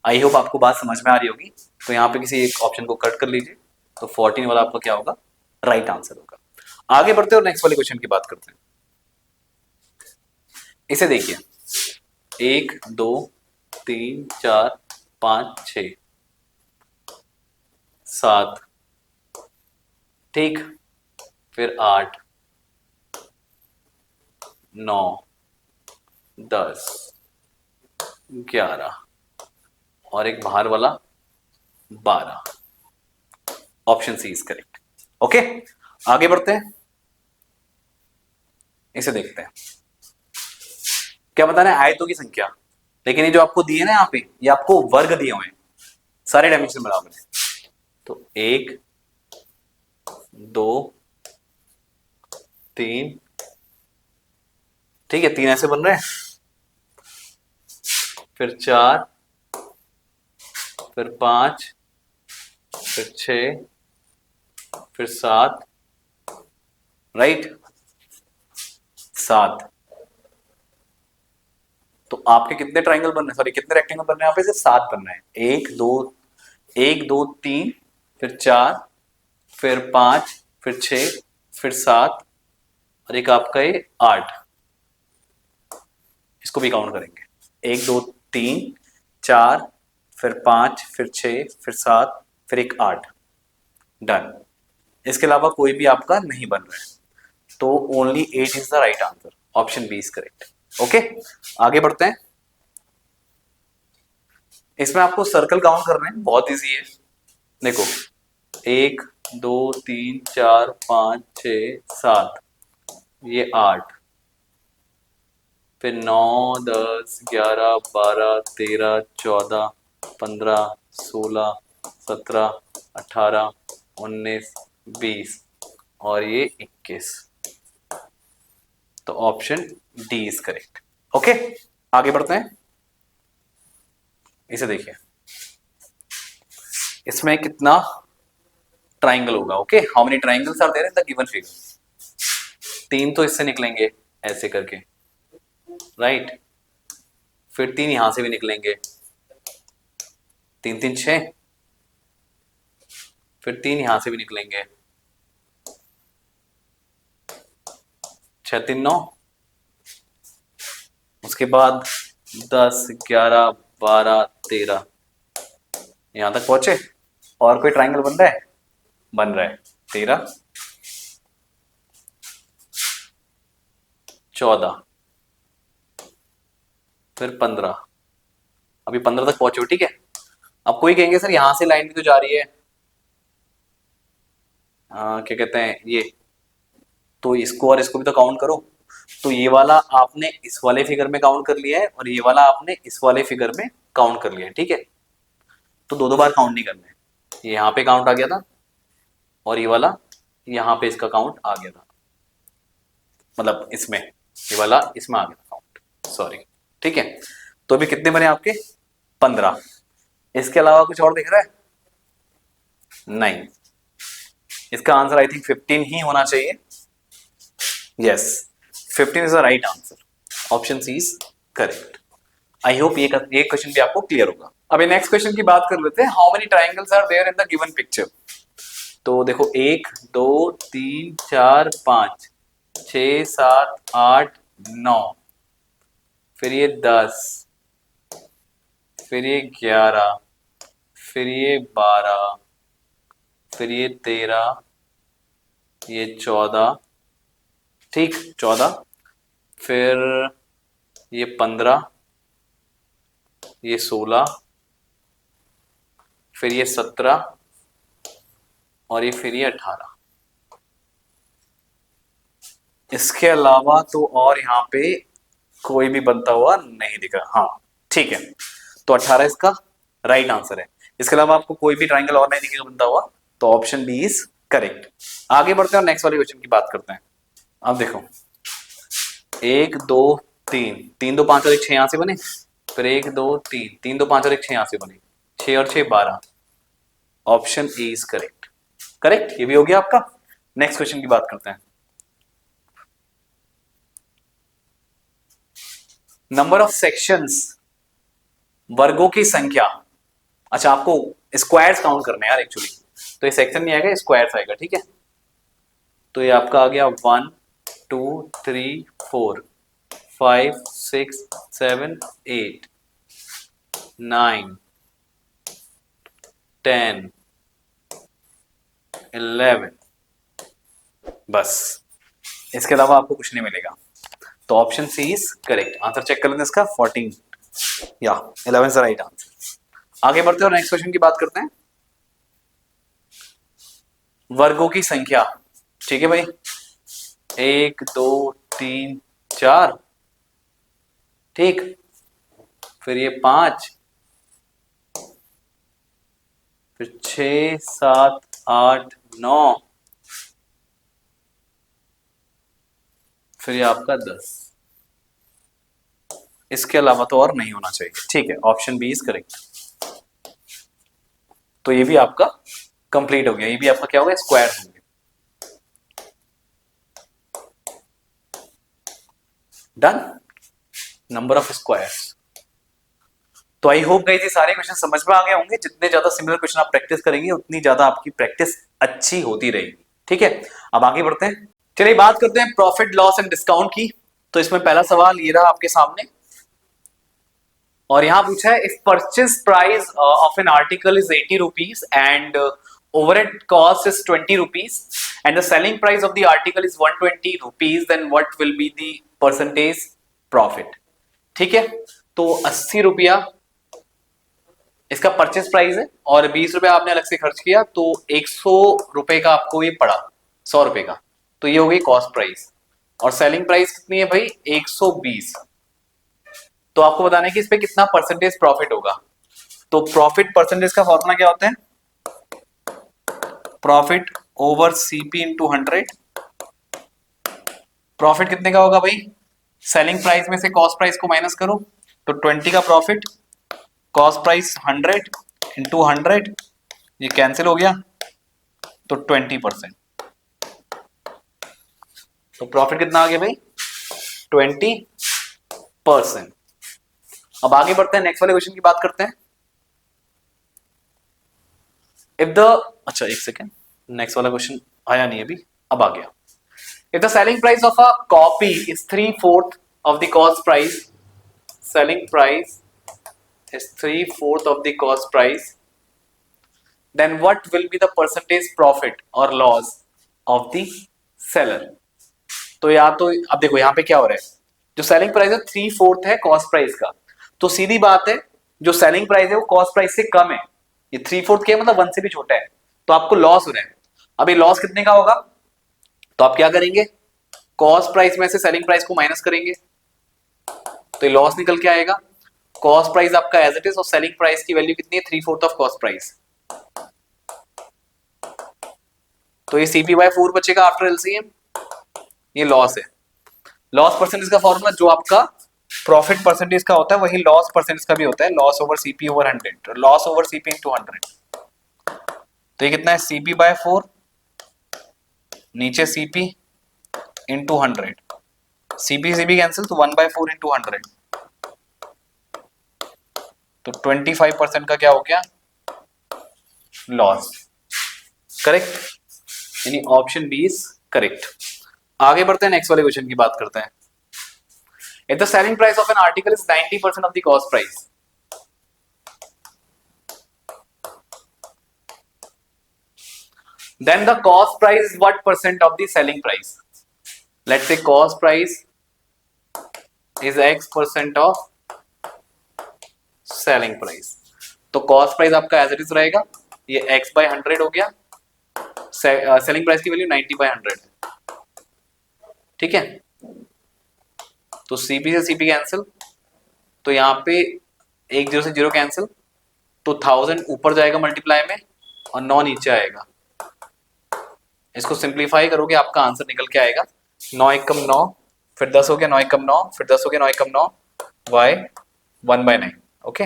आई होप आपको बात समझ में आ रही होगी। तो यहाँ पे किसी एक ऑप्शन को कट कर लीजिए, तो 14 वाला आपका क्या होगा, राइट आंसर होगा। आगे बढ़ते हैं और नेक्स्ट वाले क्वेश्चन की बात करते हैं। इसे देखिए, 1 2 3 4 5 6 7, ठीक, फिर 8 9 10 11, और एक बाहर वाला 12। Option C is correct. Okay, आगे बढ़ते हैं, इसे देखते हैं। क्या बताना है? आयतों की संख्या। लेकिन ये जो आपको दिए ना यहाँ पे, ये आपको वर्ग दिए हुए हैं, सारे डायमेंशन बराबर है। तो 1 2 3, ठीक है, 3 ऐसे बन रहे हैं, फिर 4, फिर 5, फिर 6, फिर 7, राइट, 7। तो आपके कितने ट्राइंगल बन रहे हैं, सॉरी कितने रेक्टेंगल बन रहे हैं यहाँ पे? सिर्फ 7 बन रहे हैं। 1 2 1 2 3, फिर 4, फिर 5, फिर 6, फिर 7, और एक आपका ये 8। इसको भी काउंट करेंगे। 1 2 3 4, फिर 5, फिर 6, फिर 7, फिर एक 8। डन। इसके अलावा कोई भी आपका नहीं बन रहा है, तो only 8 is the right answer. Option B is correct. Okay, आगे बढ़ते हैं। इसमें आपको सर्कल काउंट करने हैं, बहुत इजी है। देखो 1 2 3 4 5 6 7, ये 8, फिर 9 10 11 12 13 14 15 16 17 18 19 20, और ये 21। तो option D is correct. Okay, आगे बढ़ते हैं। इसे देखिए, इसमें कितना ट्राइंगल होगा? Okay, how many triangles are there in the given figure? 3 तो इससे निकलेंगे ऐसे करके, राइट, फिर 3 यहां से भी निकलेंगे, 3 3 6, फिर 3 यहां से भी निकलेंगे, 6 3 9, उसके बाद 10 11 12 13, यहां तक पहुंचे। और कोई ट्राइंगल बन रहा है? बन रहा है। 13 14, फिर 15, अभी 15 तक पहुंचे हो, ठीक है। अब कोई कहेंगे सर यहां से लाइन भी तो जा रही है, क्या कहते हैं ये, तो इसको और इसको भी तो काउंट करो। तो ये वाला आपने इस वाले फिगर में काउंट कर लिया है, और ये वाला आपने इस वाले फिगर में काउंट कर लिया है, ठीक है। तो दो दो बार काउंट नहीं करना है। ये यहाँ पे काउंट आ गया था, और ये वाला यहाँ पे इसका काउंट आ गया था, मतलब इसमें, ये वाला इसमें आ गया था काउंट, सॉरी, ठीक है। तो अभी कितने बने आपके? 15। इसके अलावा कुछ और दिख रहा है? नहीं। इसका आंसर आई थिंक 15 ही होना चाहिए। Yes, 15 is the right answer. Option C is correct. I hope ये क्वेश्चन भी आपको क्लियर होगा। अभी नेक्स्ट क्वेश्चन की बात कर लेते हैं। How many triangles are there in the given picture? तो देखो 1 2 3 4 5 6 7 8 9, फिर ये 10, फिर ये 11, फिर ये 12, फिर ये 13, ये 14, ठीक 14, फिर ये 15, ये 16, फिर ये 17, और ये फिर ये 18। इसके अलावा तो और यहाँ पे कोई भी बनता हुआ नहीं दिख रहा। हाँ ठीक है, तो 18 इसका राइट आंसर है। इसके अलावा आपको कोई भी ट्राइंगल और नहीं दिखेगा बनता हुआ, तो ऑप्शन बी इज करेक्ट। आगे बढ़ते हैं और नेक्स्ट वाले क्वेश्चन की बात करते हैं। अब देखो 1 2 3, 3 2 5 और 1 6 यहां से बने, फिर 1 2 3, 3 2 5 और 1 6 यहां से बने, 6 और 6 12। Option A is correct. Correct, ये भी हो गया आपका। नेक्स्ट क्वेश्चन की बात करते हैं। नंबर ऑफ सेक्शंस, वर्गों की संख्या। अच्छा, आपको स्क्वायर्स काउंट करने हैं यार एक्चुअली, तो ये सेक्शन नहीं आएगा, स्क्वायर्स आएगा, ठीक है। तो ये आपका आ गया 1 2 3 4 5 6 7 8 9 10 11, बस, इसके अलावा आपको कुछ नहीं मिलेगा। तो option C is correct. Answer check कर लेते हैं इसका, 14 या 11 इज द राइट आंसर। आगे बढ़ते हैं और नेक्स्ट क्वेश्चन की बात करते हैं। वर्गों की संख्या। ठीक है भाई, 1 2 3 4, ठीक, फिर ये 5, फिर 6 7 8 9, फिर ये आपका 10। इसके अलावा तो और नहीं होना चाहिए। ठीक है, ऑप्शन बी इज करेक्ट। तो ये भी आपका कंप्लीट हो गया, ये भी आपका क्या हो गया, स्क्वायर हो गया। Done, number of squares. तो आई होप गाइस ये सारे क्वेश्चन समझ में आ गए होंगे। जितने ज्यादा सिमिलर क्वेश्चन आप प्रैक्टिस करेंगे उतनी ज्यादा आपकी प्रैक्टिस अच्छी होती रहेगी। ठीक है, अब आगे बढ़ते हैं। चलिए बात करते हैं प्रॉफिट लॉस एंड डिस्काउंट की। तो इसमें पहला सवाल ये रहा आपके सामने, और यहां पूछा है, if purchase price of an article is 80 rupees and overhead cost is 20 rupees and the selling price of the article is 120 rupees, then what will be the percentage profit? ठीक है, तो 80 रुपया इसका परचेस प्राइस है और 20 रुपया आपने अलग से खर्च किया, तो 100 रुपए का आपको ये पड़ा, 100 रुपए का, तो ये हो गई कॉस्ट प्राइस। और सेलिंग प्राइस कितनी है भाई, 120। तो आपको बताना है कि इस पे कितना परसेंटेज प्रॉफिट होगा। तो प्रॉफिट परसेंटेज का फॉर्मूला क्या होता है, profit over CP into 100। Profit कितने का होगा भाई, सेलिंग प्राइस में से कॉस्ट प्राइस को माइनस करो, तो 20 का प्रॉफिट, कॉस्ट प्राइस 100 इंटू 100, ये कैंसिल हो गया, तो 20%। तो प्रॉफिट कितना आ गया भाई, 20%। अब आगे बढ़ते हैं, नेक्स्ट वाले क्वेश्चन की बात करते हैं। इफ द, अच्छा एक सेकेंड, नेक्स्ट वाला क्वेश्चन आया नहीं अभी, अब आ गया। If the selling price of a copy is 3/4 of the cost price, selling price is 3/4 of the cost price, then what will be the percentage profit or loss of the seller? तो या तो अब देखो यहाँ पे क्या हो रहा है, जो सेलिंग प्राइस है 3/4 है कॉस्ट प्राइस का, तो सीधी बात है जो सेलिंग प्राइस है वो कॉस्ट प्राइस से कम है, ये 3/4 क्या है मतलब 1 से भी छोटा है, तो आपको लॉस हो रहा है। अब ये लॉस कितने का होगा, तो आप क्या करेंगे, कॉस्ट प्राइस में से सेलिंग प्राइस को माइनस करेंगे, तो ये लॉस निकल के आएगा। कॉस्ट प्राइस आपका एज इट इज और सेलिंग प्राइस की वैल्यू कितनी है, 3/4 ऑफ कॉस्ट प्राइस, तो ये CP/4 बचेगा आफ्टर एलसीएम, ये लॉस है। लॉस परसेंटेज का फॉर्मूला जो आपका प्रॉफिट परसेंटेज का होता है वही लॉस परसेंटेज का भी होता है, loss over CP over 100, loss over CP into 100। तो ये कितना है, CP/4 नीचे CP इंटू 100, CP कैंसिल, तो 1/4 इंटू 100, तो 25% का क्या हो गया, लॉस। करेक्ट, यानी ऑप्शन बी इज करेक्ट। आगे बढ़ते हैं, नेक्स्ट वाले क्वेश्चन की बात करते हैं। If the selling price of an article is 90% of the cost price, then the cost price is what percent of the selling price? Let's say cost price is X% of selling price, तो cost price आपका as it is रहेगा, ये X/100 हो गया, selling price की value 90/100, ठीक है। तो CP से CP कैंसिल, तो यहाँ पे 1 0 से 0 कैंसिल, तो 1000 ऊपर जाएगा मल्टीप्लाई में और 9 नीचे आएगा। इसको सिंप्लीफाई करोगे आपका आंसर निकल के आएगा 9 एकम 9, फिर 10 हो गया 9 एकम 9, फिर 10 हो गया 9 एकम 9, y 1/9, ओके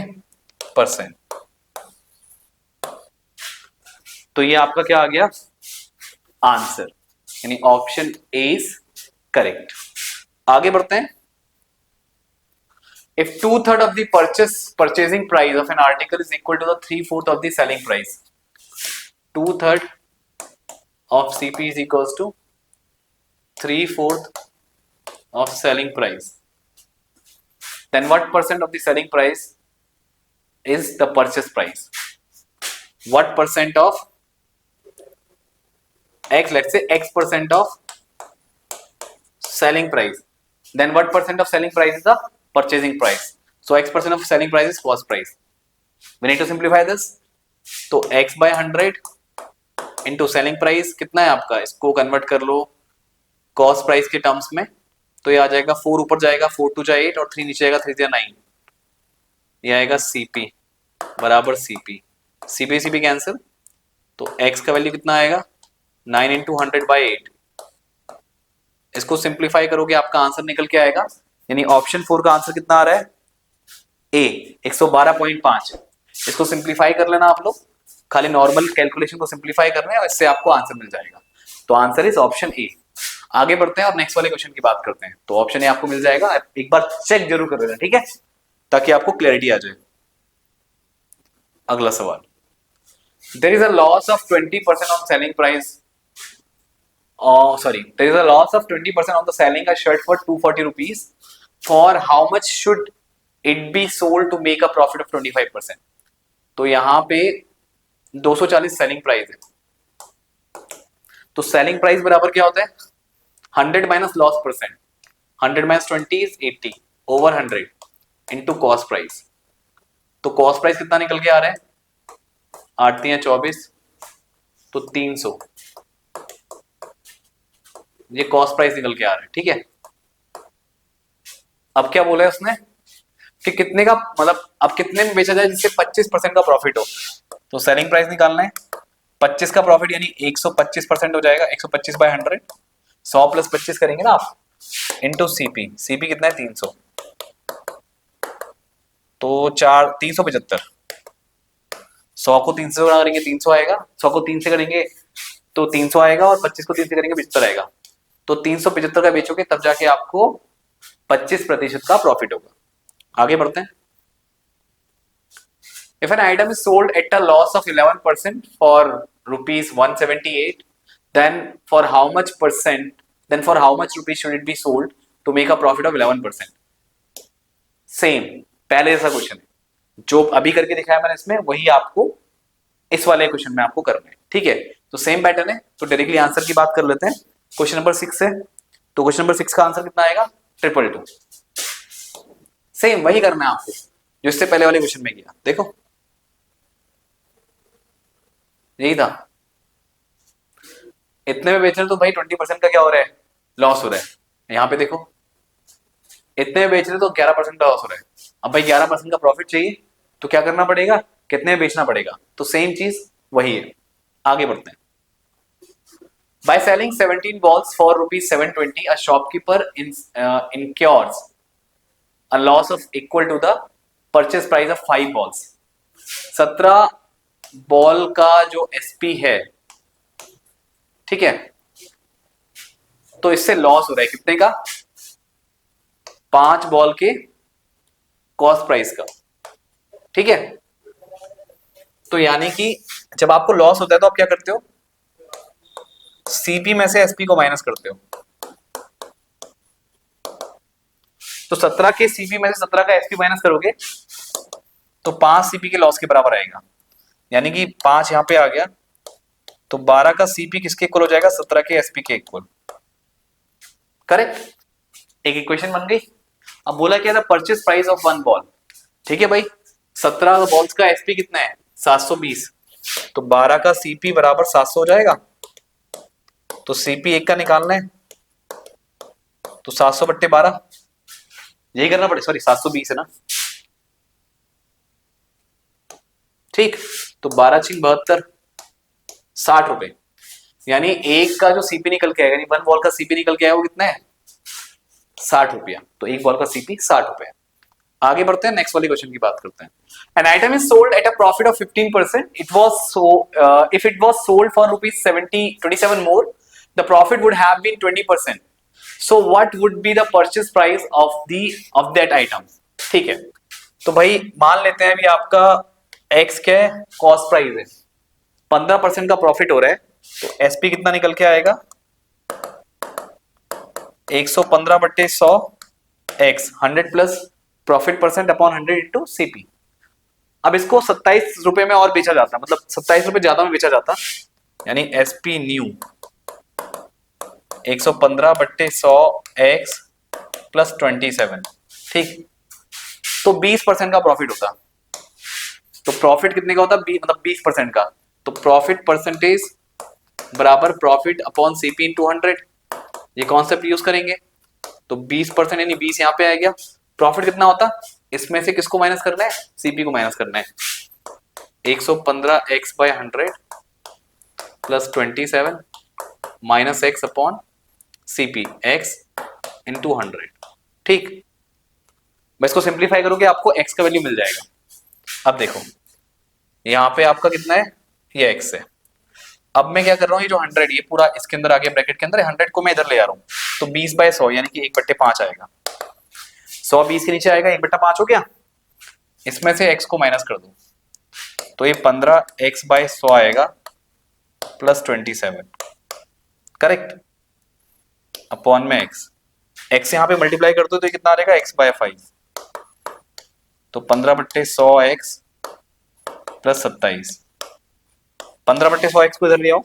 परसेंट। तो ये आपका क्या आ गया आंसर, यानी ऑप्शन ए इज करेक्ट। आगे बढ़ते हैं। If 2/3 of the purchasing price of an article is equal to the 3/4 of the selling price, 2/3 of CP is equals to 3/4 of selling price, then what percent of the selling price is the purchase price? What percent of X, let's say X% of selling price, then what percent of selling price is the purchasing price? So X% of selling price is cost price. We need to simplify this. So X/100 into selling price कितना है आपका, इसको convert कर low cost price के terms में, तो ये आ जाएगा 4 ऊपर जाएगा, 4 2 जा 8 और 3 नीचे आएगा, 3 9, ये आएगा सीपी बराबर सीपी, सीपी सीपी कैंसिल, तो x का वैल्यू कितना आएगा 9 इंटू 100/8। इसको सिंप्लीफाई करोगे आपका आंसर निकल के आएगा, यानी ऑप्शन 4 का आंसर कितना आ रहा है ए 112.5। इसको सिंप्लीफाई कर लेना आप लोग, खाली नॉर्मल कैलकुलेशन को सिंप्लीफाई करना है और इससे आपको आंसर मिल जाएगा। तो आंसर इज ऑप्शन ए। आगे बढ़ते हैं और नेक्स्ट वाले क्वेश्चन की बात करते हैं। तो ऑप्शन ए आपको मिल जाएगा, एक बार चेक जरूर कर लेना, ठीक है, ताकि आपको क्लैरिटी आ जाए। अगला सवाल, there is a loss of 20% on selling price, there is a loss of 20% on the selling a shirt for 240 rupees. For how much should it be sold to make a profit of 25%? तो यहां पे 240 selling price है, तो selling price बराबर क्या होता है 100 minus loss percent, 100 minus 20 is 80 over 100 into cost price. तो कॉस्ट प्राइस कितना निकल के आ रहा है 8 3 24, तो 300, ये कॉस्ट प्राइस निकल के आ रहा है, ठीक है। अब क्या बोला है उसने कि कितने का, मतलब अब कितने में बेचा जाए जिससे 25% का प्रॉफिट हो। तो सेलिंग प्राइस निकालना है, 25 का प्रॉफिट यानी 125% हो जाएगा, 125/100, 100 प्लस 25 करेंगे ना आप, इंटू सीपी, सीपी कितना है 300, तो 375, 100 को 300 से करेंगे 300 आएगा, 100 को 3 से करेंगे तो 300 आएगा, और 25 को 3 से करेंगे 75 आएगा। तो 375 का बेचोगे तब जाके आपको 25% का प्रॉफिट होगा। आगे बढ़ते हैं। If an item is sold at a loss of 11% for rupees 178, then for how much rupees should it be sold to make a profit of 11%? Same पहले जैसा क्वेश्चन है, जो अभी करके दिखाया मैंने इसमें, वही आपको इस वाले क्वेश्चन में आपको करना है, ठीक है। तो सेम पैटर्न है, तो डायरेक्टली आंसर की बात कर लेते हैं। क्वेश्चन नंबर 6 है, तो क्वेश्चन नंबर 6 का आंसर कितना आएगा 222। सेम वही करना है आपको जो इससे पहले वाले क्वेश्चन में किया, देखो यही था। इतने में बेचने तो भाई 20% का क्या हो रहा है लॉस हो रहा है, यहां पे देखो इतने में बेच रहे तो 11% का लॉस हो रहा है। अब भाई 11% का प्रॉफिट चाहिए तो क्या करना पड़ेगा, कितने में बेचना पड़ेगा, तो सेम चीज वही है। आगे बढ़ते हैं। By selling 17 balls for rupees 720, a shopkeeper incurs a loss of equal to the purchase price of 5 balls. 17 ball का जो एसपी है, ठीक है, तो इससे लॉस हो रहा है कितने का 5 बॉल के कॉस्ट प्राइस का, ठीक है। तो यानी कि जब आपको लॉस होता है तो आप क्या करते हो, सीपी में से एसपी को माइनस करते हो। तो 17 के सीपी में से 17 का एसपी माइनस करोगे तो 5 सीपी के लॉस के बराबर आएगा, यानी कि 5 यहां पे आ गया, तो 12 का सीपी किसके इक्वल हो जाएगा 17 के एसपी के इक्वल, करेक्ट। एक इक्वेशन बन गई। अब बोला क्या था परचेज प्राइस ऑफ 1 बॉल, ठीक है भाई, 17 बॉल्स का एसपी कितना है 720, तो 12 का सीपी बराबर 700 हो जाएगा। तो सीपी 1 का निकालना है, तो 700/12 यही करना पड़ेगा, सॉरी 720 है ना, ठीक। तो 12 × 72 60 रुपए, यानी एक का जो सीपी निकल के आएगा, यानी 1 बॉल का सीपी निकल के आएगा वो कितना है 60 रुपया, तो 1 बॉल का सीपी 60 रुपए। आगे बढ़ते हैं, नेक्स्ट वाले क्वेश्चन की बात करते हैं। An item is sold at a profit of 15%. If it was sold for rupees 27 more, the profit would have been 20%. So what would be the purchase price of that item? ठीक है, तो भाई मान लेते हैं अभी आपका x क्या है कॉस्ट प्राइस है, 15% का प्रॉफिट हो रहा है, तो एसपी कितना निकल के आएगा 115/100 x 100 plus profit percent upon 100 into CP. अब इसको 27 रुपए में और बेचा जाता, मतलब 27 रुपए ज्यादा में बेचा जाता, यानी एसपी न्यू 115/100 x प्लस 27, ठीक, तो 20% का प्रॉफिट होता। तो प्रॉफिट कितने का होता मतलब 20% का, तो प्रॉफिट परसेंटेज बराबर प्रॉफिट अपॉन सीपी इन 200। ये कॉन्सेप्ट यूज करेंगे तो 20% यानी 20 यहाँ पे आ गया। प्रॉफिट कितना होता, इसमें से किसको माइनस करना है, सीपी को माइनस करना है। 115x by 100 plus 27 minus x upon CP x इन 200। ठीक, मैं इसको सिंप्लीफाई करूंगी आपको x का वैल्यू मिल जाएगा। अब देखो यहाँ पे आपका कितना है, ये x है। अब मैं क्या कर रहा हूँ, ये जो 100 ये पूरा इसके अंदर आ गया ब्रैकेट के अंदर, 100 को मैं इधर ले आ रहा हूँ तो 20 बाय 100 यानी कि 1/5 आएगा। 100 20 के नीचे आएगा, 1/5 हो गया। इसमें से x को माइनस कर दूं तो ये 15x बाय 100 आएगा प्लस 27, करेक्ट, अपॉन में x यहाँ पे मल्टीप्लाई कर दो तो ये कितना आ जाएगा, x बाय 5, तो 15/100x प्लस 27। 15/100x को इधर ले आओ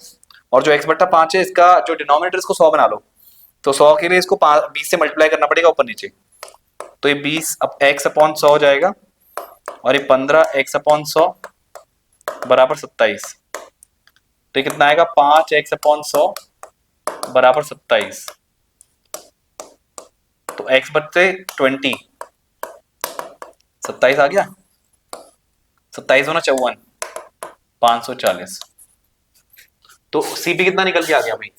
और जो x/5 है इसका जो डिनोमिनेटर इसको 100 बना लो, तो 100 के लिए इसको 20 से मल्टीप्लाई करना पड़ेगा ऊपर नीचे, तो ये 20 अब x अपॉन 100 हो जाएगा और ये 15x अपॉन 100 बराबर 27। तो ये कितना आएगा, 5x अपॉन 100 बराबर 27। तो x बचते 20, 27 आ गया, 27 होना 54, 540। तो सीपी कितना निकल के आ गया भाई,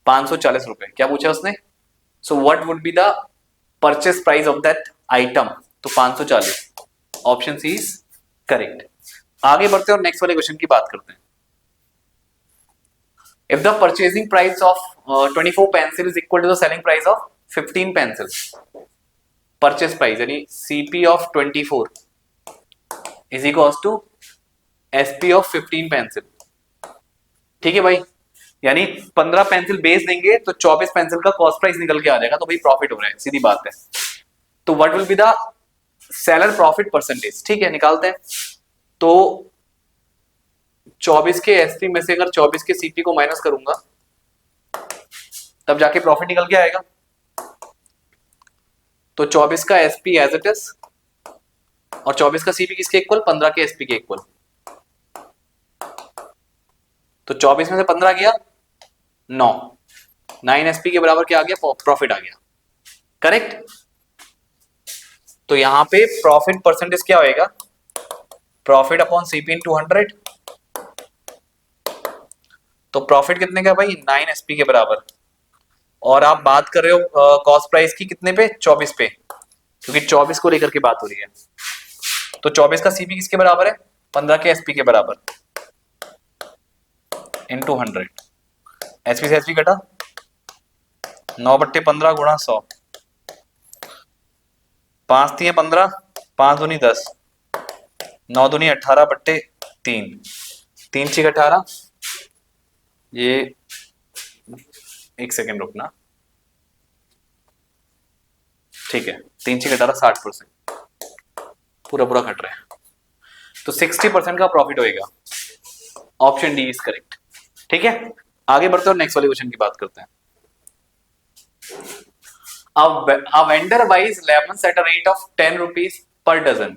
540 रुपए। क्या पूछा उसने, so what would be the purchase price of that item, तो 540, ऑप्शन सी इज करेक्ट। आगे बढ़ते हैं और नेक्स्ट वाले क्वेश्चन की बात करते हैं। If the purchasing price of 24 pencil is equal to the selling price of 15 pencils, purchase price यानी CP of 24 is equal to SP of 15 pencil. ठीक है भाई, यानी 15 पेंसिल बेच देंगे तो 24 पेंसिल का कॉस्ट प्राइस निकल के आ जाएगा, तो भाई प्रॉफिट हो रहा है, सीधी बात है। तो what will be the seller profit percentage, ठीक है निकालते हैं। तो 24 के एसपी में से अगर 24 के सीपी को माइनस करूंगा तब जाके प्रॉफिट निकल के आएगा। तो 24 का एसपी एज इट इज और 24 का सीपी किसके इक्वल, 15 के एसपी के इक्वल। तो 24 में से 15 गया 9 एसपी के बराबर क्या आ गया, प्रॉफिट आ गया, करेक्ट। तो यहां पे प्रॉफिट परसेंटेज क्या होएगा, प्रॉफिट अपॉन सीपी इन 200। तो प्रॉफिट कितने का भाई, 9 एसपी के बराबर। और आप बात कर रहे हो कॉस्ट प्राइस की कितने पे, 24 पे, क्योंकि 24 को लेकर के बात हो रही है। तो 24 का सीपी किसके बराबर है, 15 के एसपी के बराबर इन 200। एसपी से एसपी कटा, 9/15 गुणा 100, 5 3 15, 5 दूनी 10, 9 दूनी 18/3, 3 6 18। ये एक सेकेंड रुकना, ठीक है, 3 6 18 60%, पूरा पूरा कट रहा है। तो 60% का प्रॉफिट होएगा, ऑप्शन डी इज करेक्ट। ठीक है, आगे बढ़ते हैं और नेक्स्ट वाले क्वेश्चन की बात करते हैं। A vendor buys lemons at a rate of 10 rupees per dozen,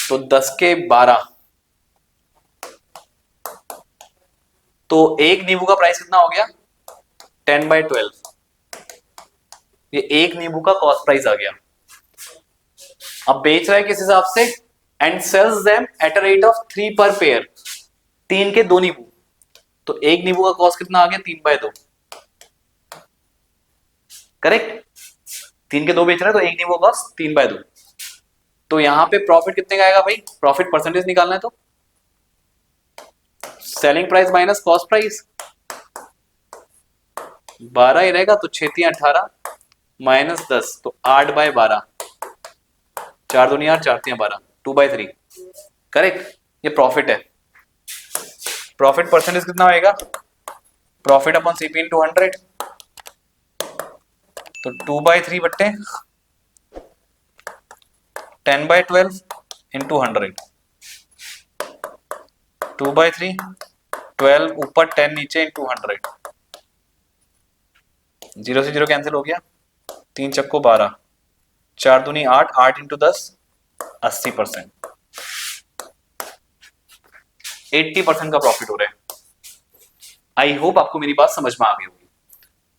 तो 10 के 12, तो एक नींबू का प्राइस कितना हो गया, 10/12। ये एक नींबू का कॉस्ट प्राइस आ गया। अब बेच रहा है किस हिसाब से, and sells them at a rate of 3 per pair, 3 के 2 नींबू, तो एक नींबू का कॉस्ट कितना आ गया, 3/2, करेक्ट। 3 के 2 बेच रहा है तो एक नींबू का कॉस्ट 3/2। तो यहां पे प्रॉफिट कितने का आएगा भाई, प्रॉफिट परसेंटेज निकालना है तो selling price minus cost price, 12 ही रहेगा, तो 6 3 18 माइनस 10, तो 8/12, 4 दूनी 8, 4 3 12, 2/3, करेक्ट। ये प्रॉफिट है। प्रॉफिट परसेंटेज कितना होएगा, प्रॉफिट अपॉन सीपी इन 200, तो 2/3 बट्टे 10/12 इन 200, 2/3, 12 ऊपर 10 नीचे इन 200, 0 से 0 कैंसिल हो गया, 3 चक्को 12, 4 दूनी 8, 8 इंटू 10 80%, 80% का प्रॉफिट हो रहा है। आई होप आपको मेरी बात समझ में आ गई होगी।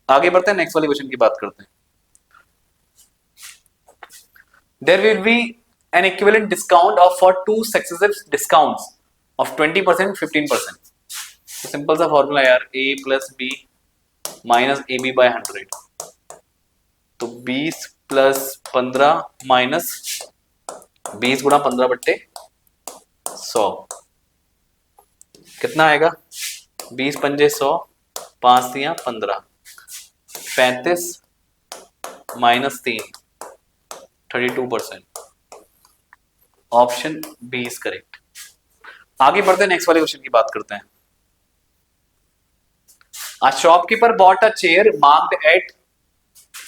आगे बढ़ते हैं, नेक्स्ट वाले क्वेश्चन की बात करते हैं। There will be an equivalent discount of for two successive discounts of 20%, 15%. तो सिंपल सा फॉर्मूला यार, a plus B minus A B by 100। तो 20 प्लस 15 माइनस 20 गुणा 15 बट्टे 100 कितना आएगा? 20 पंजे 100, 5 तियां 15, 35 minus 3 32%। Option B is correct. आगे बढ़ते हैं, नेक्स्ट वाले क्वेश्चन की बात करते हैं। A shopkeeper bought a chair marked at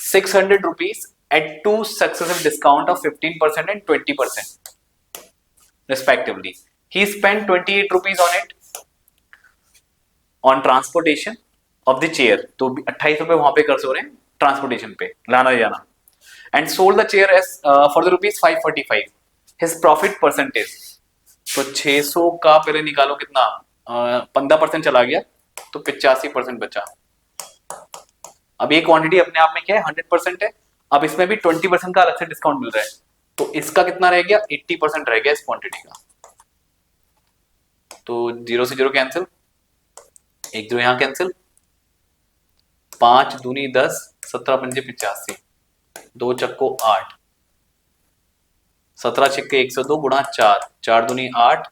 600 rupees at two successive discount of 15% and 20% respectively. He spent 28 rupees on it on transportation of the chair. तो 28 रुपए वहां पे खर्च हो रहे हैं ट्रांसपोर्टेशन पे, लाना ले जाना। And sold the chair as for the rupees 545. His profit percentage, तो 600 का पहले निकालो कितना, 15% चला गया तो 85% बचा। अब ये क्वांटिटी अपने आप में क्या है, 100% है। अब इसमें भी 20% का अलग से डिस्काउंट मिल रहा है, तो इसका कितना रह गया, 80% रह गया इस क्वांटिटी का। तो 0 से 0 कैंसिल, 1 0 यहां कैंसिल, 5 दूनी 10, 17 पंजे 85, 2 चक्को 8, 17 छिक्के 102 गुणा 4, 4 दूनी 8,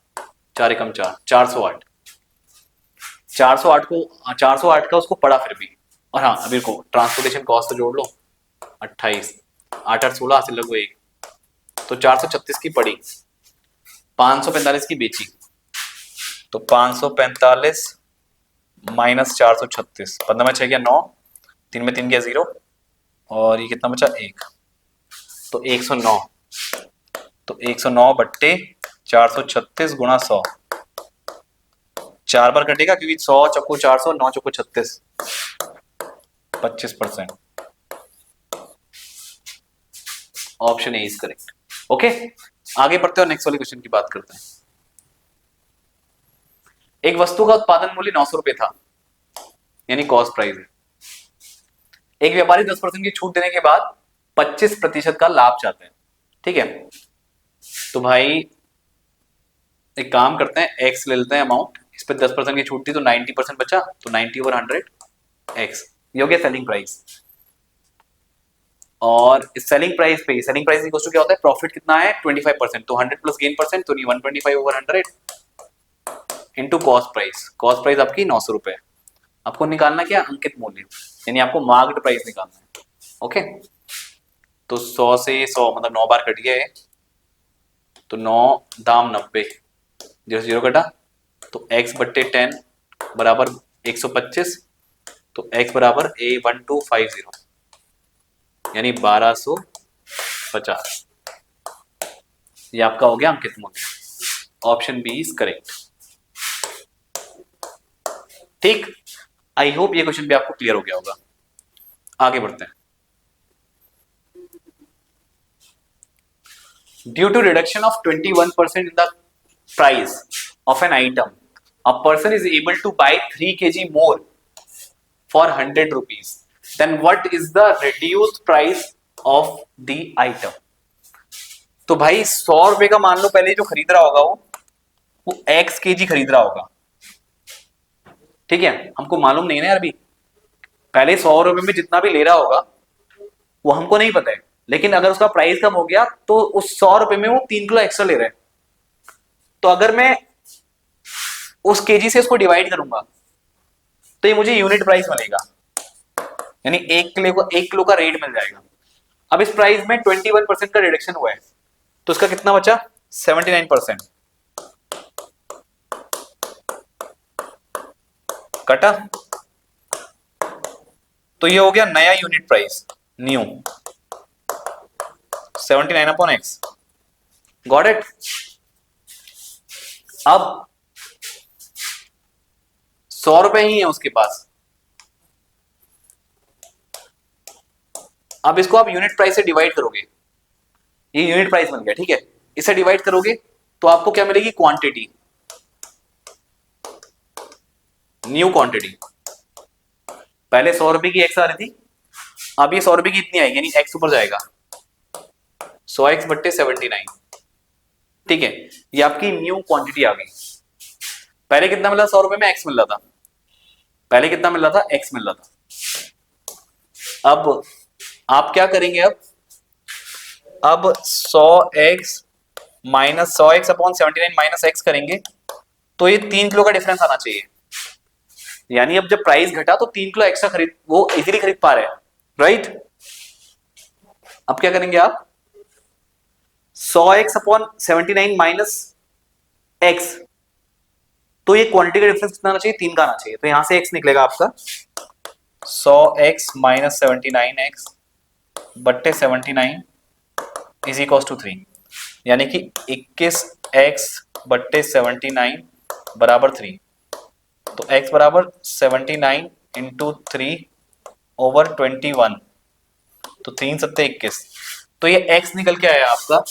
4 एकम 4, 408। 408 को 408 का उसको पड़ा फिर भी। और हाँ, अभी को ट्रांसपोर्टेशन कॉस्ट तो जोड़ लो, 28 8 8 16 हासिल लगो 1, तो 436 की पड़ी, 545 की बेची। तो 545 माइनस 436, 15 में 6 गया 9, 3 में 3 गया 0, और ये कितना बचा 1, तो 109। तो 109 बट्टे 436 गुणा 100, 4 बार कटेगा क्योंकि 100 चक्को 400, 9 चक्को 36, 25%। Option A is correct. Okay, आगे बढ़ते हैं, नेक्स्ट वाले क्वेश्चन की बात करते हैं। एक वस्तु का उत्पादन मूल्य 900 रुपए था, यानी कॉस्ट प्राइस है। एक व्यापारी 10% की छूट देने के बाद 25% का लाभ चाहते हैं, ठीक है। तो भाई एक काम करते हैं, एक्स ले लेते हैं अमाउंट, इस पर 10% की छूट थी तो 90% बचा, तो 90 ओवर 100 एक्स, ये हो गया सेलिंग प्राइस। और इस सेलिंग प्राइस पे, सेलिंग प्राइस इक्वल टू क्या होता है, प्रॉफिट कितना है 25%, तो 100 प्लस गेन परसेंट, तो 125 over 100 into cost price. Cost price आपकी 900 रुपए। आपको निकालना क्या, अंकित मूल्य, यानी आपको मार्क्ड प्राइस निकालना है। ओके, तो 100 से 100 मतलब 9 बार कट गया है, तो 9 दाम 90, 0 0 कटा, तो x बट्टे 10 बराबर 125, तो x बराबर A1250, यानी 1250। ये आपका हो गया अंकित मूल्य। Option B is correct. ठीक, आई होप ये क्वेश्चन भी आपको क्लियर हो गया होगा। आगे बढ़ते हैं। Due to reduction of 21% in the price of an item, a person is able to buy 3 kg more for 100 rupees. Then what is the reduced price of the item? तो भाई 100 रुपए का मान लो पहले जो खरीद रहा होगा वो x kg खरीद रहा होगा, ठीक है। हमको मालूम नहीं है यार, अभी पहले 100 रुपए में जितना भी ले रहा होगा वो हमको नहीं पता है, लेकिन अगर उसका प्राइस कम हो गया तो उस 100 रुपए में वो 3 किलो एक्स्ट्रा ले रहा है। तो अगर मैं उस केजी से उसको डिवाइड करूंगा तो ये मुझे यूनिट प्राइस मिलेगा, यानी 1 किलो का रेट मिल जाएगा। अब इस प्राइस में 21% का रिडक्शन हुआ है, तो उसका कितना बचा, 79%। कटा, तो ये हो गया नया unit price, new 79 upon x. Got it. अब 100 रुपए ही है उसके पास, अब इसको आप यूनिट प्राइस से डिवाइड करोगे, ये यूनिट प्राइस बन गया, ठीक है। इसे डिवाइड करोगे तो आपको क्या मिलेगी, क्वांटिटी। न्यू क्वांटिटी, पहले 100 रुपए की एक्स आ रही थी, अब ये 100 रुपए की इतनी आएगी, यानी एक्स ऊपर जाएगा 100x बट्टे 79। ठीक है, ये आपकी न्यू क्वांटिटी आ गई। पहले कितना मिला 100 रुपए में, एक्स मिल रहा था, पहले कितना मिल रहा था, एक्स मिल रहा था। अब आप क्या करेंगे, अब 100x minus 100x upon 79 minus x करेंगे, तो ये 3 किलो का डिफरेंस आना चाहिए। यानी अब जब प्राइस घटा तो 3 किलो एक्स्ट्रा खरीद, वो इजीली खरीद पा रहे हैं, राइट। अब क्या करेंगे आप, 100x अपॉन 79 माइनस एक्स, तो ये क्वांटिटी का डिफरेंस कितना आना चाहिए, 3 का आना चाहिए। तो यहां से x निकलेगा आपका 100x माइनस 79x बट्टे 79 इज इक्वल टू 3, यानी कि 21x बट्टे 79 बराबर 3। तो x बराबर 79 इंटू 3 ओवर 21, तो 3 सत्ते 21, तो ये x निकल के आया आपका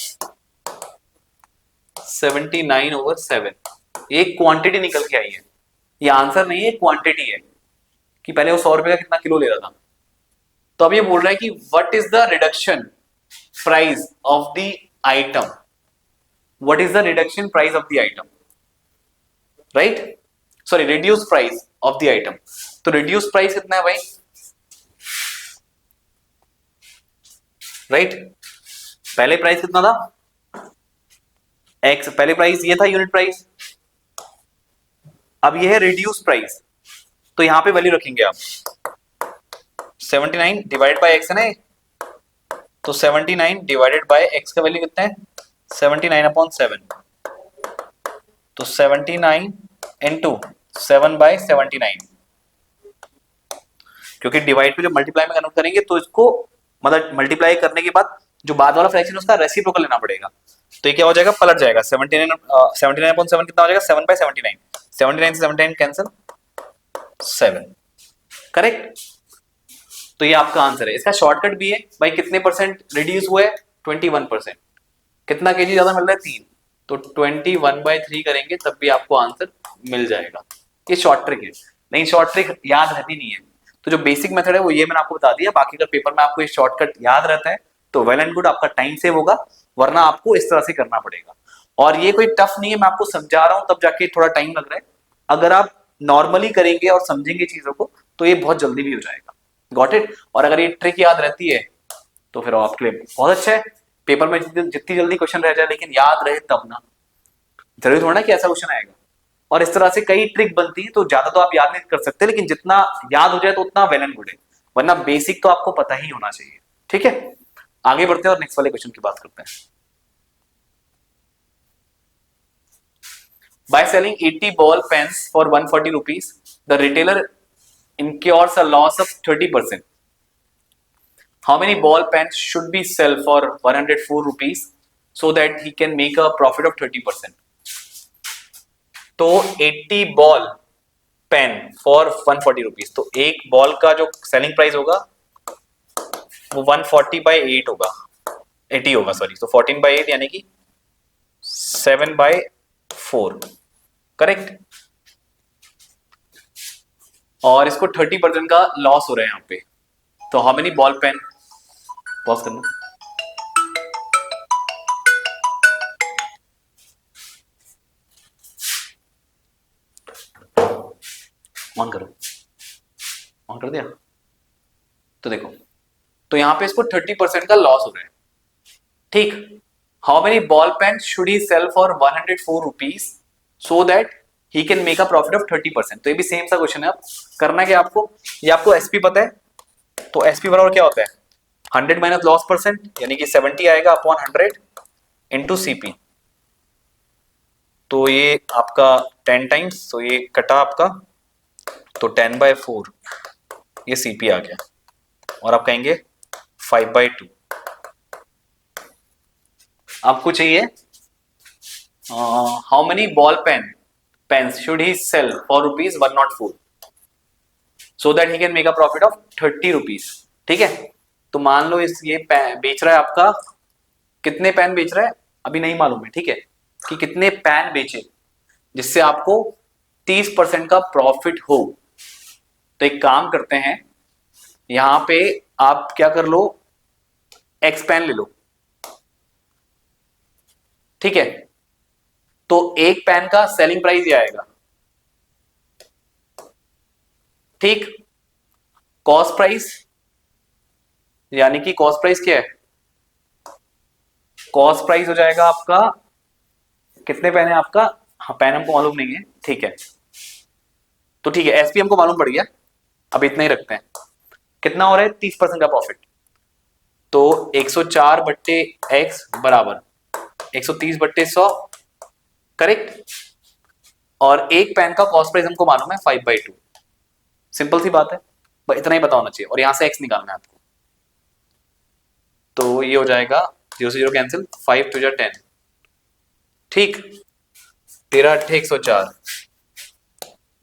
79 ओवर 7। ये क्वांटिटी निकल के आई है, ये आंसर नहीं है, क्वांटिटी है कि पहले वो 100 रुपए का कितना किलो ले रहा था। तो अब ये बोल रहा है कि what is the reduction price of the item, what is the reduction price of the item, right, sorry reduce price of the item. तो रिड्यूस प्राइस कितना है भाई, राइट, पहले प्राइस कितना था एक्स, पहले प्राइस ये था यूनिट प्राइस, अब ये है रिड्यूस प्राइस, तो यहां पे वैल्यू रखेंगे आप 79 डिवाइड बाय एक्स है ना, तो 79 डिवाइडेड बाय एक्स का वैल्यू कितना है 79 अपॉन 7, तो 79 इंटू 7 बाय 79, क्योंकि डिवाइड पे जो मल्टीप्लाई में कन्वर्ट करेंगे तो इसको मतलब मल्टीप्लाई करने के बाद जो बाद वाला फ्रैक्शन उसका रेसिप्रोकल लेना पड़ेगा, तो ये क्या हो जाएगा, पलट जाएगा 79 अपॉन 7 कितना हो जाएगा 7 बाय 79, 79 से 79 कैंसिल 7, करेक्ट। तो ये आपका आंसर है। इसका शॉर्टकट भी है भाई, कितने परसेंट रिड्यूस हुए 21%, कितना केजी ज्यादा मिल रहा है 3, तो 21/3 करेंगे तब भी आपको आंसर मिल जाएगा। ये शॉर्ट ट्रिक है, नहीं शॉर्ट ट्रिक याद रहती नहीं है, तो जो बेसिक मेथड है वो ये मैंने आपको बता दिया, बाकी अगर पेपर में आपको ये शॉर्टकट याद रहता है तो वेल एंड गुड, आपका टाइम सेव होगा, वरना आपको इस तरह से करना पड़ेगा। और ये कोई टफ नहीं है, मैं आपको समझा रहा हूं तब जाके थोड़ा टाइम लग रहा है, अगर आप नॉर्मली करेंगे और समझेंगे चीजों को तो ये बहुत जल्दी भी हो जाएगा, गॉट इट। और अगर ये ट्रिक याद रहती है तो फिर आपके लिए बहुत अच्छा है, पेपर में जितनी जल्दी क्वेश्चन रह जाए लेकिन याद रहे तब ना, जरूरी थोड़ा ना कि ऐसा क्वेश्चन आएगा। और इस तरह से कई ट्रिक बनती है, तो ज्यादा तो आप याद नहीं कर सकते, लेकिन जितना याद हो जाए तो उतना वेल एंड गुड है, वरना बेसिक तो आपको पता ही होना चाहिए। ठीक है, आगे बढ़ते हैं और नेक्स्ट वाले क्वेश्चन की बात करते हैं। By selling 80 ball pens for 140 rupees, the retailer incurs a loss of 30%. How many ball pens should be sell for 104 rupees so that he can make a profit of 30%? तो 80 ball pen for 140 rupees, तो एक ball का जो selling price होगा वो 140/8 होगा, 80 होगा sorry, तो 14/8 यानी कि 7/4, करेक्ट। और इसको 30% का लॉस हो रहा है यहाँ पे, तो how many ball pen, pause करना, ऑन करो, ऑन कर दिया, तो देखो, तो यहां पे इसको 30% का लॉस हो रहा है, ठीक। How many ball pen should he sell for 104 rupees so that he can make a profit of 30%। तो ये भी सेम सा क्वेश्चन है। अब करना क्या आपको, ये आपको एसपी पता है, तो एसपी बराबर क्या होता है 100 माइनस लॉस परसेंट, यानी कि 70 आएगा अपॉन 100 इंटू सीपी, तो ये आपका 10 टाइम्स, तो ये कटा आपका, तो 10/4 ये सीपी आ गया, और आप कहेंगे 5/2। आपको चाहिए how many ball pens should he sell for rupees 104 so that he can make a profit of 30 rupees. ठीक है, तो मान लो इस ये बेच रहा है आपका, कितने पेन बेच रहा है अभी नहीं मालूम है, ठीक है, कि कितने पेन बेचे जिससे आपको 30% का प्रॉफिट हो, तो एक काम करते हैं, यहां पे आप क्या कर लो, एक्स पेन ले लो, ठीक है। तो एक पेन का सेलिंग प्राइस ये आएगा, ठीक। कॉस्ट प्राइस, यानी कि कॉस्ट प्राइस क्या है, कॉस्ट प्राइस हो जाएगा आपका, कितने पेन है आपका, हाँ पेन हमको मालूम नहीं है, ठीक है। तो ठीक है, एसपी हमको मालूम पड़ गया, अब इतना ही रखते हैं। कितना हो रहा है, 30% का प्रॉफिट, तो 104 बट्टे एक्स बराबर 130 बट्टे 100, करेक्ट। और एक पेन का कॉस्ट प्राइस हमको मालूम है 5/2, सिंपल सी बात है, बस इतना ही पता होना चाहिए। और यहां से एक्स निकालना है आपको, तो ये हो जाएगा 0 से 0 कैंसिल, 5 2 10, ठीक। 13 8 104,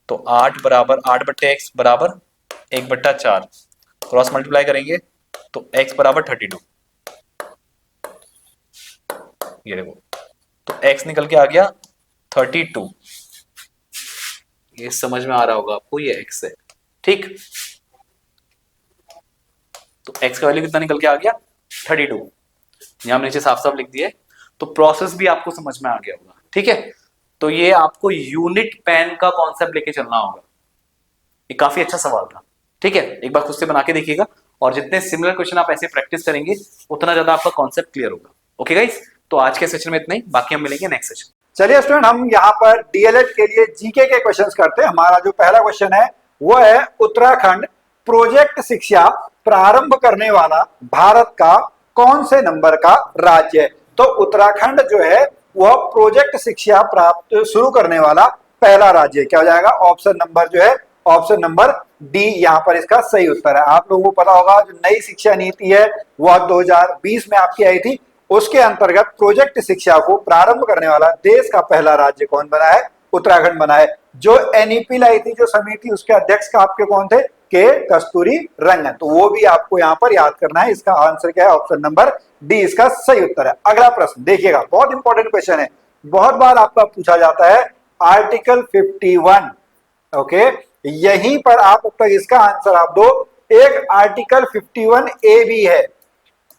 तो 8 बराबर 8 बट्टे एक्स बराबर 1/4, क्रॉस मल्टीप्लाई करेंगे तो x बराबर 32, ये देखो, तो x निकल के आ गया 32, ये समझ में आ रहा होगा आपको, ये x है, ठीक। तो x का वैल्यू कितना निकल के आ गया 32, यहां नीचे साफ साफ लिख दिए, तो प्रोसेस भी आपको समझ में आ गया होगा, ठीक है। तो ये आपको यूनिट पेन का कॉन्सेप्ट लेके चलना होगा, ये काफी अच्छा सवाल था, ठीक है। एक बार खुद से बना के देखिएगा, और जितने सिमिलर क्वेश्चन आप ऐसे प्रैक्टिस करेंगे उतना ज्यादा आपका कॉन्सेप्ट क्लियर होगा। ओके गाइस, तो आज के सेशन में इतना ही, बाकी हम मिलेंगे नेक्स्ट सेशन। चलिए स्टूडेंट, हम यहाँ पर डीएलएड के लिए जीके के क्वेश्चंस करते हैं। हमारा जो पहला क्वेश्चन है वो है, उत्तराखंड प्रोजेक्ट शिक्षा प्रारंभ करने वाला भारत का कौन से नंबर का राज्य है। तो उत्तराखंड जो है वह प्रोजेक्ट शिक्षा प्राप्त शुरू करने वाला पहला राज्य है। क्या हो जाएगा, ऑप्शन नंबर जो है, ऑप्शन नंबर डी यहाँ पर इसका सही उत्तर है। आप लोगों को पता होगा जो नई शिक्षा नीति है वह 2020 में आपकी आई थी, उसके अंतर्गत प्रोजेक्ट शिक्षा को प्रारंभ करने वाला देश का पहला राज्य कौन बना है, उत्तराखंड बना है। जो एनईपी लाई थी जो समिति, उसके अध्यक्ष का आपके कौन थे, के कस्तूरी रंगन, तो वो भी आपको यहाँ पर याद करना है। इसका आंसर क्या है, ऑप्शन नंबर डी इसका सही उत्तर है। अगला प्रश्न देखिएगा, बहुत इंपॉर्टेंट क्वेश्चन है, बहुत बार आपका पूछा जाता है, आर्टिकल 51, ओके, यहीं पर आप अब तक इसका आंसर आप दो। एक आर्टिकल 51A भी है,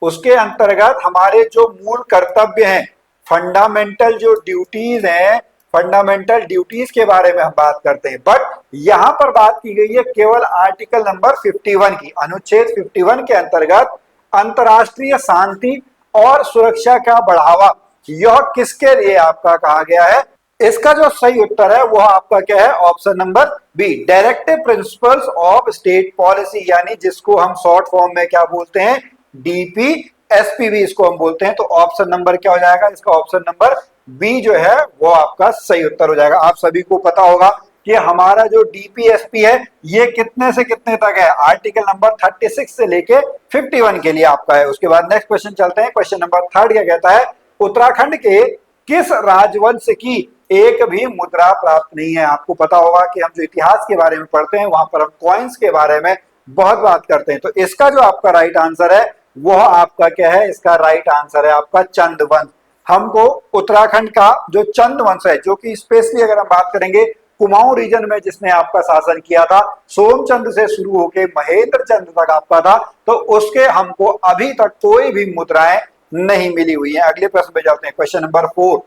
उसके अंतर्गत हमारे जो मूल कर्तव्य हैं, फंडामेंटल जो ड्यूटीज हैं, फंडामेंटल ड्यूटीज के बारे में हम बात करते हैं, बट यहां पर बात की गई है केवल आर्टिकल नंबर 51 की। अनुच्छेद 51 के अंतर्गत अंतरराष्ट्रीय शांति और सुरक्षा का बढ़ावा, यह किसके लिए आपका कहा गया है। इसका जो सही उत्तर है वो आपका क्या है, option number B, directive principles of state policy, यानी जिसको हम शॉर्ट फॉर्म में क्या बोलते हैं, डीपीएसपी इसको हम बोलते हैं। तो ऑप्शन नंबर क्या हो जाएगा, इसका ऑप्शन नंबर बी जो है वो आपका सही उत्तर हो जाएगा। आप सभी को पता होगा कि हमारा जो डीपीएसपी है ये कितने से कितने तक है, आर्टिकल नंबर 36 से लेके 51 के लिए आपका है। उसके बाद नेक्स्ट क्वेश्चन चलते हैं, क्वेश्चन नंबर 3 क्या कहता है, उत्तराखंड के किस राजवंश की एक भी मुद्रा प्राप्त नहीं है। आपको पता होगा कि हम जो इतिहास के बारे में पढ़ते हैं वहां पर हम कॉइन्स के बारे में बहुत बात करते हैं। तो इसका जो आपका राइट आंसर है वह आपका क्या है, इसका राइट आंसर है आपका चंद वंश। हमको उत्तराखंड का जो चंद वंश है, जो कि स्पेशली अगर हम बात करेंगे कुमाऊं रीजन में जिसने आपका शासन किया था, सोमचंद से शुरू होकर महेंद्र चंद तक आपका था, तो उसके हमको अभी तक कोई भी मुद्राएं नहीं मिली हुई है। अगले प्रश्न पे जाते हैं, क्वेश्चन नंबर 4,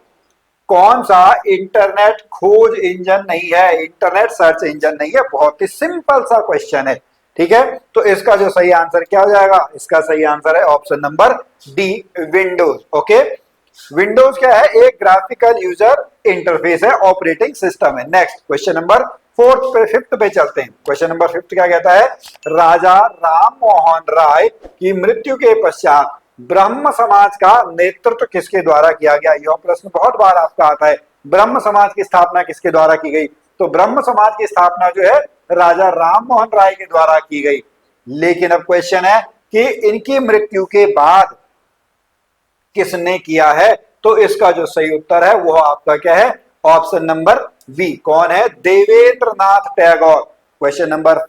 कौन सा इंटरनेट खोज इंजन नहीं है, इंटरनेट सर्च इंजन नहीं है। बहुत ही सिंपल सा क्वेश्चन है, ठीक है। तो इसका जो सही आंसर क्या हो जाएगा, इसका सही आंसर है option number D, Windows. Okay, Windows क्या है, एक ग्राफिकल यूजर इंटरफेस है, ऑपरेटिंग सिस्टम है। नेक्स्ट क्वेश्चन नंबर 5th पे चलते हैं। क्वेश्चन नंबर 5 क्या कहता है, राजा राम मोहन राय की मृत्यु के पश्चात ब्रह्म समाज का नेतृत्व किसके द्वारा किया गया। यह प्रश्न बहुत बार आपका आता है, ब्रह्म समाज की स्थापना किसके द्वारा की गई। तो ब्रह्म समाज की स्थापना जो है राजा राम मोहन राय के द्वारा की गई। लेकिन अब क्वेश्चन है कि इनकी मृत्यु के बाद किसने किया है। तो इसका जो सही उत्तर है वो आपका क्या है, ऑप्शन नंबर बी, कौन है, Devendra Nath Tagore. Question number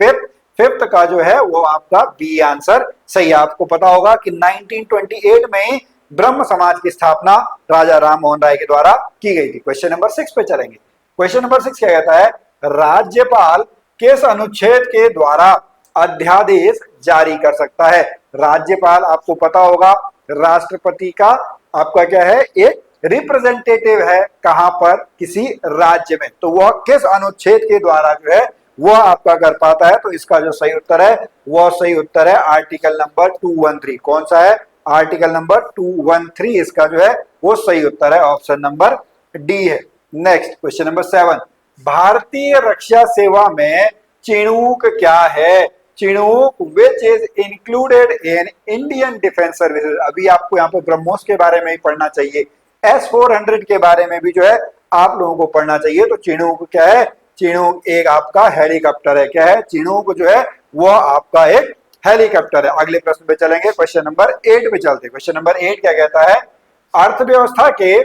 5th का जो है वो आपका बी आंसर सही। आपको पता होगा कि 1928 में ब्रह्म समाज की स्थापना राजा राम मोहन राय के द्वारा की गई थी। क्वेश्चन नंबर 6 पे चलेंगे। क्वेश्चन नंबर 6 क्या कहता है, राज्यपाल किस अनुच्छेद के द्वारा अध्यादेश जारी कर सकता है? राज्यपाल आपको पता होगा राष्ट्रपति का आपका क्या है, एक रिप्रेजेंटेटिव है, कहां पर, किसी राज्य में, तो वह किस अनुच्छेद के द्वारा जो है वह आपका कर पाता है? तो इसका जो सही उत्तर है वह सही उत्तर है आर्टिकल नंबर 213। कौन सा है? आर्टिकल नंबर 213 इसका जो है वो सही उत्तर है, ऑप्शन नंबर डी है। नेक्स्ट क्वेश्चन नंबर 7, भारतीय रक्षा सेवा में चिनूक क्या है? Chinook which is included in Indian defence services. अभी आपको यहाँ पे ब्रह्मोस के बारे में ही पढ़ना चाहिए, S-400 के बारे में भी जो है आप लोगों को पढ़ना चाहिए। तो चिनूक क्या है? चिनूक एक आपका हेलीकॉप्टर है। क्या है? चिनूक जो है वह आपका एक हेलीकॉप्टर है। अगले प्रश्न पे चलेंगे, क्वेश्चन नंबर 8 पे चलते हैं। क्वेश्चन नंबर 8 क्या कहता है? अर्थव्यवस्था के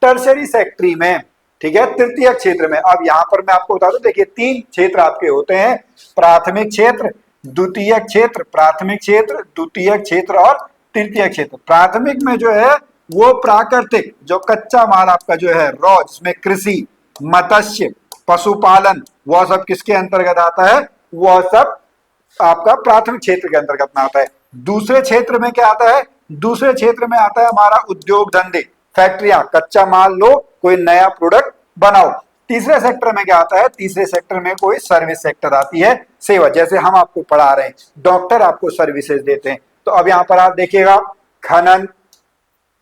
टर्शरी सेक्टर में, ठीक है, तृतीय क्षेत्र में। अब यहाँ पर मैं आपको बता दूं, देखिए 3 क्षेत्र आपके होते हैं, प्राथमिक क्षेत्र, द्वितीय क्षेत्र, प्राथमिक क्षेत्र, द्वितीय क्षेत्र और तृतीय क्षेत्र। प्राथमिक में जो है वो प्राकृतिक जो कच्चा माल आपका जो है रॉ, जिसमें कृषि, मत्स्य, पशुपालन, वह सब किसके अंतर्गत आता है? वह सब आपका प्राथमिक क्षेत्र के अंतर्गत में आता है। दूसरे क्षेत्र में क्या आता है? दूसरे क्षेत्र में आता है हमारा उद्योग धंधे, फैक्ट्रियां, कच्चा माल लो, कोई नया प्रोडक्ट बनाओ। तीसरे सेक्टर में क्या आता है? तीसरे सेक्टर में कोई सर्विस सेक्टर आती है, सेवा, जैसे हम आपको पढ़ा रहे हैं, डॉक्टर आपको सर्विसेज देते हैं। तो अब यहाँ पर आप देखिएगा, खनन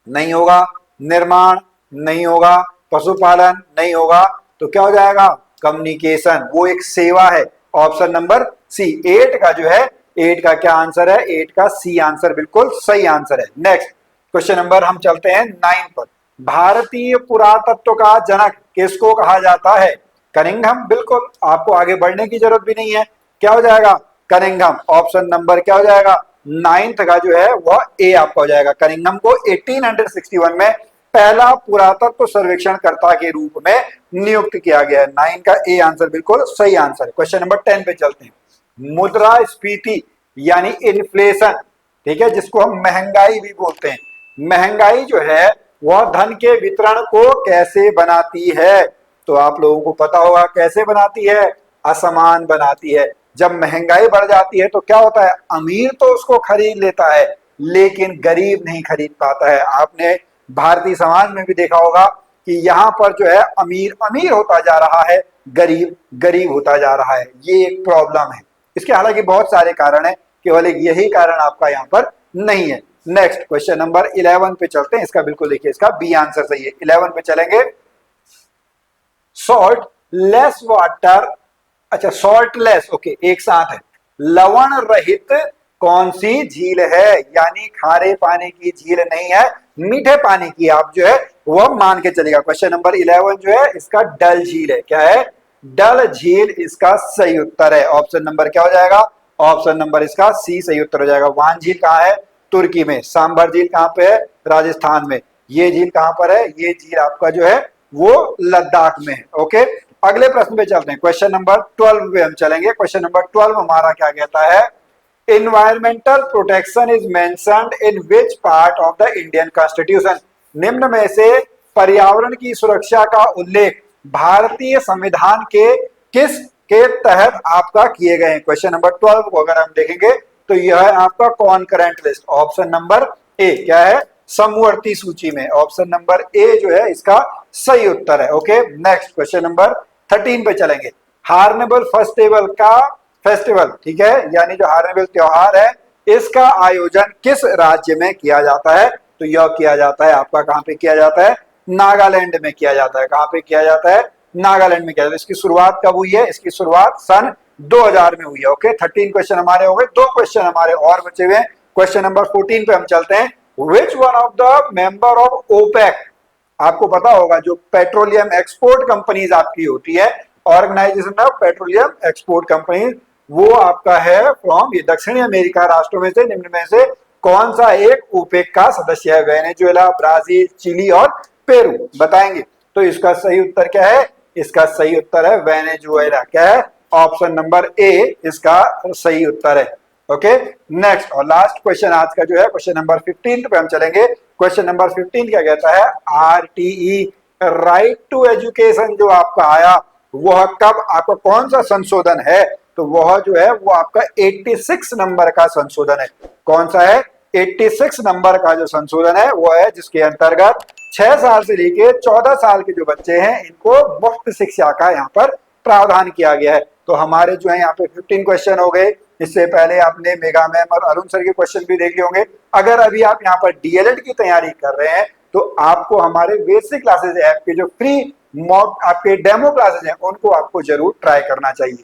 नहीं होगा, निर्माण नहीं होगा, पशुपालन नहीं होगा, तो क्या हो जाएगा? कम्युनिकेशन, वो एक सेवा है, ऑप्शन नंबर सी। 8 का जो है, 8 का क्या आंसर है? 8 का सी आंसर बिल्कुल सही आंसर है। नेक्स्ट क्वेश्चन नंबर हम चलते हैं 9 पर। भारतीय पुरातत्व का जनक किसको कहा जाता है? कनिंघम। बिल्कुल, आपको आगे बढ़ने की जरूरत भी नहीं है। क्या हो जाएगा? कनिंघम। ऑप्शन नंबर क्या हो जाएगा? 9th का जो है वह ए आपका हो जाएगा। कनिंघम को 1861 में पहला पुरातत्व सर्वेक्षणकर्ता के रूप में नियुक्त किया गया है। 9 का ए आंसर बिल्कुल सही आंसर है। क्वेश्चन नंबर 10 पे चलते हैं। मुद्रास्फीति यानी इन्फ्लेशन, ठीक है, जिसको हम महंगाई भी बोलते हैं। महंगाई जो है वह धन के वितरण को कैसे बनाती है? तो आप लोगों को पता होगा कैसे बनाती है, असमान बनाती है। जब महंगाई बढ़ जाती है तो क्या होता है? अमीर तो उसको खरीद लेता है लेकिन गरीब नहीं खरीद पाता है। आपने भारतीय समाज में भी देखा होगा कि यहाँ पर जो है अमीर अमीर होता जा रहा है, गरीब गरीब होता जा रहा है। ये एक प्रॉब्लम है। इसके हालांकि बहुत सारे कारण है, केवल एक यही कारण आपका यहाँ पर नहीं है। नेक्स्ट क्वेश्चन नंबर 11 पे चलते हैं। इसका बिल्कुल देखिए, इसका बी आंसर सही है। 11 पे चलेंगे। सॉल्ट लेस वाटर, अच्छा सॉल्ट लेस, ओके, एक साथ है। लवण रहित कौन सी झील है? यानी खारे पानी की झील नहीं है, मीठे पानी की आप जो है वह मान के चलेगा। क्वेश्चन नंबर 11 जो है इसका डल झील है। क्या है? डल झील इसका सही उत्तर है। ऑप्शन नंबर क्या हो जाएगा? ऑप्शन नंबर इसका सी सही उत्तर हो जाएगा। वान झील कहाँ है? तुर्की में। सांभर झील कहाँ पे है? राजस्थान में। ये झील कहाँ पर है? ये झील आपका जो है वो लद्दाख में है। ओके, अगले प्रश्न पे चलते हैं। क्वेश्चन नंबर 12 पे हम चलेंगे। क्वेश्चन नंबर 12 हमारा क्या कहता है? Environmental protection is mentioned in which part of the Indian Constitution? निम्न में से पर्यावरण की सुरक्षा का उल्लेख भारतीय संविधान के किस के तहत आपका किए गए हैं? क्वेश्चन नंबर 12 को अगर हम देखेंगे तो यह है आपका concurrent list. Option number A क्या है? समवर्ती सूची में। ऑप्शन नंबर ए जो है इसका सही उत्तर है। ओके, नेक्स्ट क्वेश्चन नंबर 13 पे चलेंगे। हार्नबिल फेस्टिवल, ठीक है, यानी जो हार्नबिल त्योहार है इसका आयोजन किस राज्य में किया जाता है? तो यह किया जाता है आपका कहां पे किया जाता है? नागालैंड में किया जाता है। कहां पे किया जाता है? नागालैंड में किया जाता है। इसकी शुरुआत कब हुई है? इसकी शुरुआत सन 2000 में हुई है। ओके, 13 क्वेश्चन हमारे हो गए। 2 क्वेश्चन हमारे और बचे हुए हैं। क्वेश्चन नंबर 14 पे हम चलते हैं। Which one of the member of OPEC, आपको पता होगा जो पेट्रोलियम एक्सपोर्ट कंपनीज आपकी होती है, organisation of petroleum export companies, वो आपका है फ्रॉम ये दक्षिणी अमेरिका राष्ट्रों में से निम्न में से कौन सा एक ओपेक का सदस्य है? वेनेजुएला, ब्राजील, चिली और पेरू। बताएंगे। तो इसका सही उत्तर क्या है? इसका सही उत्तर है वेनेजुएला। क्या है? ऑप्शन नंबर ए इसका सही उत्तर है। ओके, नेक्स्ट और लास्ट क्वेश्चन आज का जो है क्वेश्चन नंबर 15 पे हम चलेंगे। क्वेश्चन नंबर 15 क्या कहता है? आरटीई, राइट टू एजुकेशन जो आपका आया वह कब आपका कौन सा संशोधन है, तो वह जो है वो आपका 86 नंबर का संशोधन है। कौन सा है? 86 नंबर का जो संशोधन है वो है जिसके अंतर्गत 6 साल से लेके 14 साल के जो बच्चे हैं इनको मुफ्त शिक्षा का यहाँ पर प्रावधान किया गया है। तो हमारे जो है यहाँ पे 15 क्वेश्चन हो गए। इससे पहले आपने मेगा मैम और अरुण सर के क्वेश्चन भी देख लिए होंगे। अगर अभी आप यहाँ पर डीएलएड की तैयारी कर रहे हैं तो आपको हमारे बेसिक क्लासेस ऐप के जो फ्री मॉक आपके डेमो क्लासेस हैं उनको आपको जरूर ट्राई करना चाहिए।